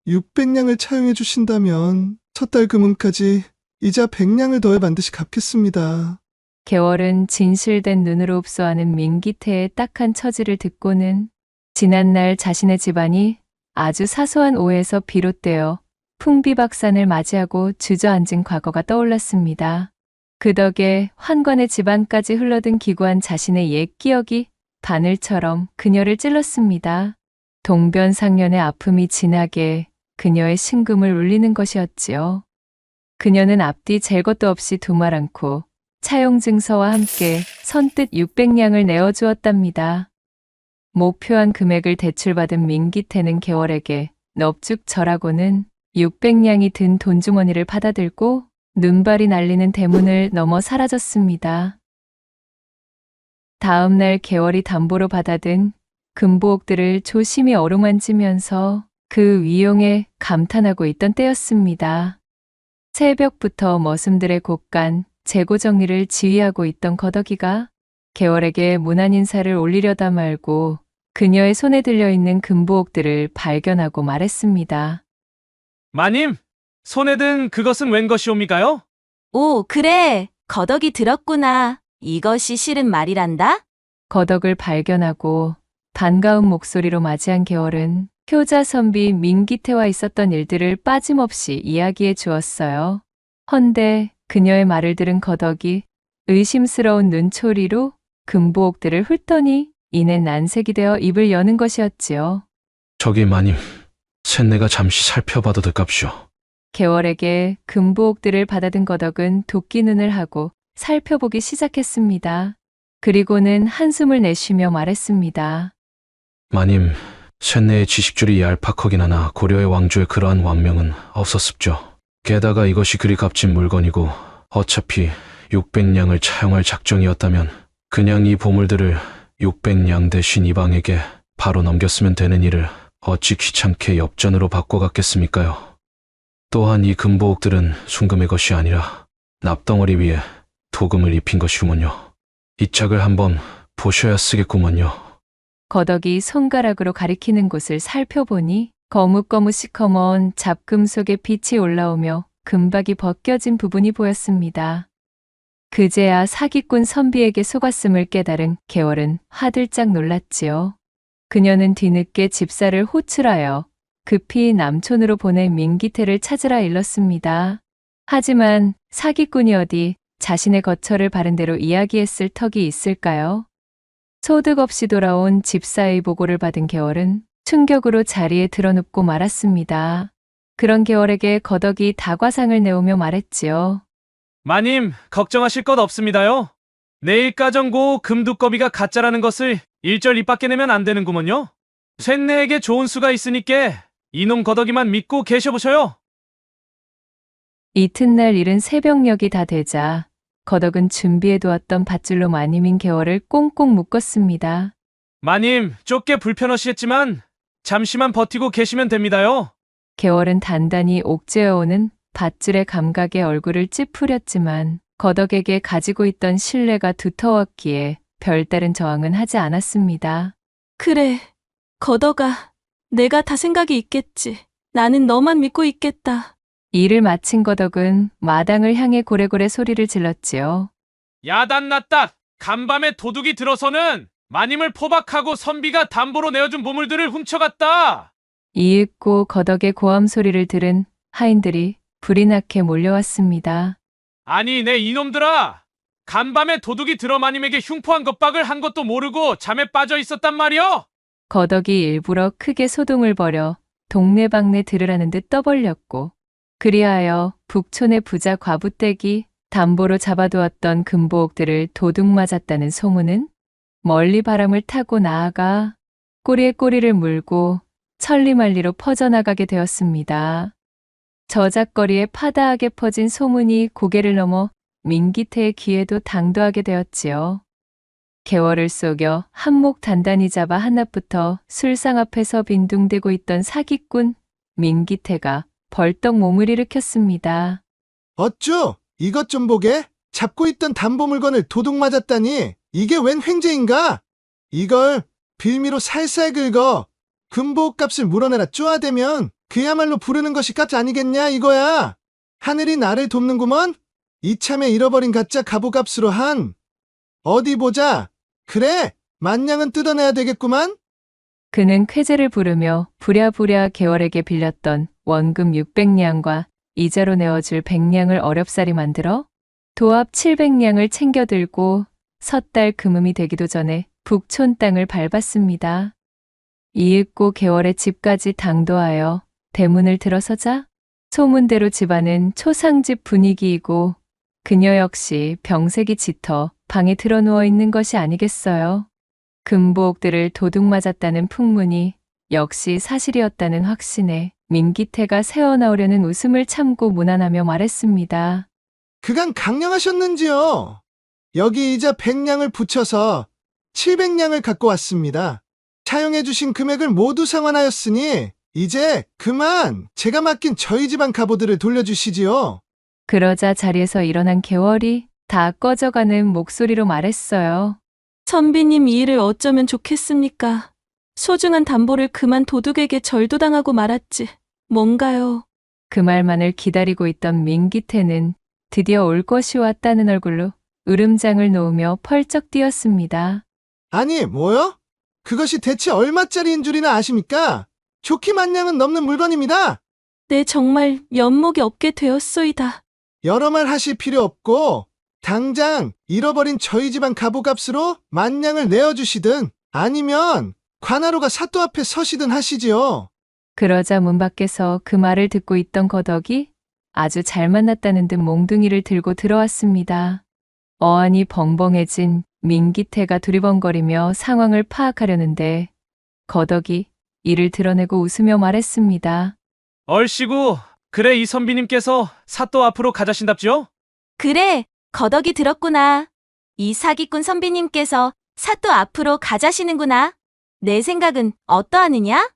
600냥을 차용해 주신다면 첫 달 금은까지 이자 100냥을 더해 반드시 갚겠습니다. 개월은 진실된 눈으로 읍소하는 민기태의 딱한 처지를 듣고는 지난날 자신의 집안이 아주 사소한 오해에서 비롯되어 풍비박산을 맞이하고 주저앉은 과거가 떠올랐습니다. 그 덕에 환관의 집안까지 흘러든 기구한 자신의 옛 기억이 바늘처럼 그녀를 찔렀습니다. 동변상련의 아픔이 진하게 그녀의 심금을 울리는 것이었지요. 그녀는 앞뒤 잴 것도 없이 두말 않고 차용증서와 함께 선뜻 600냥을 내어주었답니다. 목표한 금액을 대출받은 민기태는 개월에게 넙죽 절하고는 600냥이 든 돈주머니를 받아들고 눈발이 날리는 대문을 넘어 사라졌습니다. 다음 날 개월이 담보로 받아든 금보옥들을 조심히 어루만지면서 그 위용에 감탄하고 있던 때였습니다. 새벽부터 머슴들의 곳간 재고 정리를 지휘하고 있던 거덕이가 개월에게 문안 인사를 올리려다 말고 그녀의 손에 들려있는 금보옥들을 발견하고 말했습니다. 마님, 손에 든 그것은 웬 것이옵니까요? 오, 그래. 거덕이 들었구나. 이것이 실은 말이란다? 거덕을 발견하고 반가운 목소리로 맞이한 개월은 효자 선비 민기태와 있었던 일들을 빠짐없이 이야기해 주었어요. 헌데 그녀의 말을 들은 거덕이 의심스러운 눈초리로 금보옥들을 훑더니 이내 난색이 되어 입을 여는 것이었지요. 저기 마님, 쇳내가 잠시 살펴봐도 될깝쇼. 개월에게 금보옥들을 받아든 거덕은 도끼 눈을 하고 살펴보기 시작했습니다. 그리고는 한숨을 내쉬며 말했습니다. 마님, 쇳내의 지식줄이 얄팍하긴 하나 고려의 왕조에 그러한 왕명은 없었습죠. 게다가 이것이 그리 값진 물건이고 어차피 600냥을 차용할 작정이었다면 그냥 이 보물들을 600냥 대신 이방에게 바로 넘겼으면 되는 일을 어찌 귀찮게 엽전으로 바꿔갔겠습니까요. 또한 이 금보옥들은 순금의 것이 아니라 납덩어리 위에 도금을 입힌 것이구먼요. 이 짝을 한번 보셔야 쓰겠구먼요. 거덕이 손가락으로 가리키는 곳을 살펴보니 거뭇거뭇 잡금 속에 빛이 올라오며 금박이 벗겨진 부분이 보였습니다. 그제야 사기꾼 선비에게 속았음을 깨달은 개월은 화들짝 놀랐지요. 그녀는 뒤늦게 집사를 호출하여 급히 남촌으로 보낸 민기태를 찾으라 일렀습니다. 하지만 사기꾼이 어디 자신의 거처를 바른 대로 이야기했을 턱이 있을까요? 소득 없이 돌아온 집사의 보고를 받은 개월은 충격으로 자리에 드러눕고 말았습니다. 그런 개월에게 거덕이 다과상을 내오며 말했지요. 마님, 걱정하실 것 없습니다요. 내일 까정고 금두꺼비가 가짜라는 것을 일절 입 밖에 내면 안 되는구먼요. 쇳내에게 좋은 수가 있으니께 이놈 거덕이만 믿고 계셔보셔요. 이튿날 이른 새벽녘이 다 되자 거덕은 준비해두었던 밧줄로 마님인 개월을 꽁꽁 묶었습니다. 마님, 좁게 불편하시겠지만 잠시만 버티고 계시면 됩니다요. 개월은 단단히 옥죄어오는 밧줄의 감각에 얼굴을 찌푸렸지만 거덕에게 가지고 있던 신뢰가 두터웠기에 별다른 저항은 하지 않았습니다. 그래, 거덕아. 내가 다 생각이 있겠지. 나는 너만 믿고 있겠다. 일을 마친 거덕은 마당을 향해 고래고래 소리를 질렀지요. 야단났다. 간밤에 도둑이 들어서는 마님을 포박하고 선비가 담보로 내어준 보물들을 훔쳐갔다. 이윽고 거덕의 고함 소리를 들은 하인들이 불이 나게 몰려왔습니다. 아니, 내 이놈들아. 간밤에 도둑이 들어 마님에게 흉포한 겁박을 한 것도 모르고 잠에 빠져 있었단 말이여. 거덕이 일부러 크게 소동을 벌여 동네방네 들으라는 듯 떠벌렸고 그리하여 북촌의 부자 과부댁이 담보로 잡아두었던 금보옥들을 도둑 맞았다는 소문은 멀리 바람을 타고 나아가 꼬리에 꼬리를 물고 천리만리로 퍼져나가게 되었습니다. 저작거리에 파다하게 퍼진 소문이 고개를 넘어 민기태의 귀에도 당도하게 되었지요. 개월을 속여 한몫 단단히 잡아 한낮부터 술상 앞에서 빈둥대고 있던 사기꾼 민기태가 벌떡 몸을 일으켰습니다. 어쭈, 이것 좀 보게. 잡고 있던 담보 물건을 도둑 맞았다니. 이게 웬 횡재인가? 이걸 빌미로 살살 긁어 금보옥 값을 물어내라 쪼아대면 그야말로 부르는 것이 값 아니겠냐 이거야. 하늘이 나를 돕는구먼. 이참에 잃어버린 가짜 갑오값으로 한. 어디 보자. 그래, 만냥은 뜯어내야 되겠구만. 그는 쾌재를 부르며 부랴부랴 개월에게 빌렸던 원금 600냥과 이자로 내어줄 100냥을 어렵사리 만들어 도합 700냥을 챙겨들고 섣달 금음이 되기도 전에 북촌 땅을 밟았습니다. 이윽고 개월의 집까지 당도하여 대문을 들어서자 소문대로 집안은 초상집 분위기이고 그녀 역시 병색이 짙어 방에 드러누워 있는 것이 아니겠어요. 금보옥들을 도둑 맞았다는 풍문이 역시 사실이었다는 확신에 민기태가 새어나오려는 웃음을 참고 무난하며 말했습니다. 그간 강령하셨는지요? 여기 이자 100냥을 붙여서 700냥을 갖고 왔습니다. 차용해주신 금액을 모두 상환하였으니 이제 그만 제가 맡긴 저희 집안 갑오들을 돌려주시지요. 그러자 자리에서 일어난 개월이 다 꺼져가는 목소리로 말했어요. 선비님 이 일을 어쩌면 좋겠습니까? 소중한 담보를 그만 도둑에게 절도당하고 말았지. 뭔가요? 그 말만을 기다리고 있던 민기태는 드디어 올 것이 왔다는 얼굴로 으름장을 놓으며 펄쩍 뛰었습니다. 아니, 뭐요? 그것이 대체 얼마짜리인 줄이나 아십니까? 좋기 만냥은 넘는 물건입니다. 네, 정말 면목이 없게 되었소이다. 여러 말 하실 필요 없고 당장 잃어버린 저희 집안 갑오값으로 만냥을 내어주시든 아니면 관하로가 사또 앞에 서시든 하시지요. 그러자 문 밖에서 그 말을 듣고 있던 거덕이 아주 잘 만났다는 듯 몽둥이를 들고 들어왔습니다. 어안이 벙벙해진 민기태가 두리번거리며 상황을 파악하려는데 거덕이 이를 드러내고 웃으며 말했습니다. 얼씨구, 그래 이 선비님께서 사또 앞으로 가자신답지요? 그래, 거덕이 들었구나. 이 사기꾼 선비님께서 사또 앞으로 가자시는구나. 내 생각은 어떠하느냐?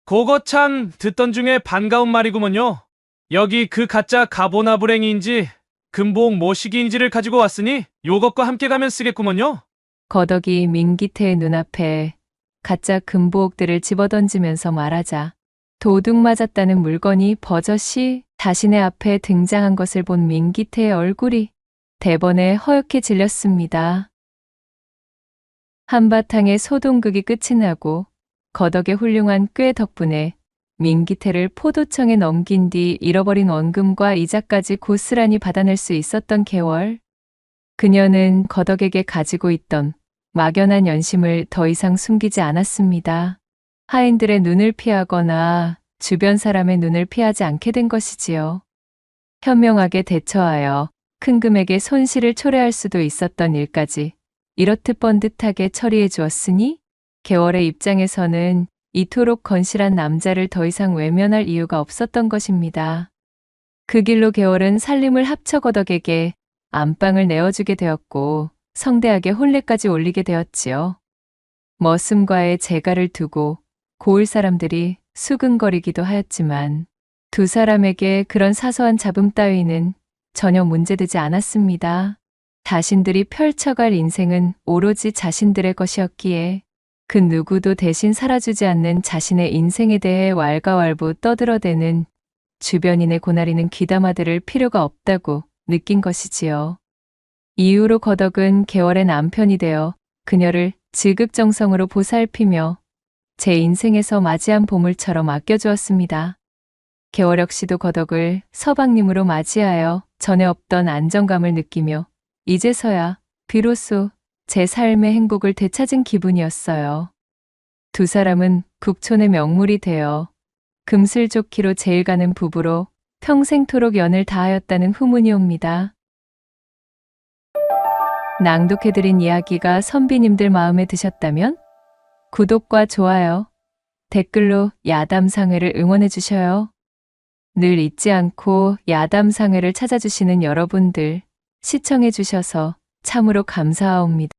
그거 참 듣던 중에 반가운 말이구먼요. 여기 그 가짜 가보나 불행이인지 금보옥 모시기인지를 가지고 왔으니 요것과 함께 가면 쓰겠구먼요. 거덕이 민기태의 눈앞에 가짜 금보옥들을 집어던지면서 말하자 도둑 맞았다는 물건이 버젓이 자신의 앞에 등장한 것을 본 민기태의 얼굴이 대번에 허옇게 질렸습니다. 한바탕의 소동극이 끝이 나고 거덕의 훌륭한 꾀 덕분에 민기태를 포도청에 넘긴 뒤 잃어버린 원금과 이자까지 고스란히 받아낼 수 있었던 개월. 그녀는 거덕에게 가지고 있던 막연한 연심을 더 이상 숨기지 않았습니다. 하인들의 눈을 피하거나 주변 사람의 눈을 피하지 않게 된 것이지요. 현명하게 대처하여 큰 금액의 손실을 초래할 수도 있었던 일까지 이렇듯 번듯하게 처리해 주었으니 개월의 입장에서는 이토록 건실한 남자를 더 이상 외면할 이유가 없었던 것입니다. 그 길로 개월은 살림을 합쳐 거덕에게 안방을 내어주게 되었고 성대하게 혼례까지 올리게 되었지요. 머슴과의 재가를 두고 고을 사람들이 수근거리기도 하였지만 두 사람에게 그런 사소한 잡음 따위는 전혀 문제되지 않았습니다. 자신들이 펼쳐갈 인생은 오로지 자신들의 것이었기에 그 누구도 대신 살아주지 않는 자신의 인생에 대해 왈가왈부 떠들어대는 주변인의 고나리는 귀담아 들을 필요가 없다고 느낀 것이지요. 이후로 거덕은 개월의 남편이 되어 그녀를 지극정성으로 보살피며 제 인생에서 맞이한 보물처럼 아껴주었습니다. 개월 역시도 거덕을 서방님으로 맞이하여 전에 없던 안정감을 느끼며 이제서야 비로소 제 삶의 행복을 되찾은 기분이었어요. 두 사람은 국촌의 명물이 되어 금슬좋기로 제일 가는 부부로 평생토록 연을 다하였다는 후문이 옵니다. 낭독해드린 이야기가 선비님들 마음에 드셨다면 구독과 좋아요, 댓글로 야담상회를 응원해 주셔요. 늘 잊지 않고 야담상회를 찾아주시는 여러분들 시청해 주셔서 참으로 감사하옵니다.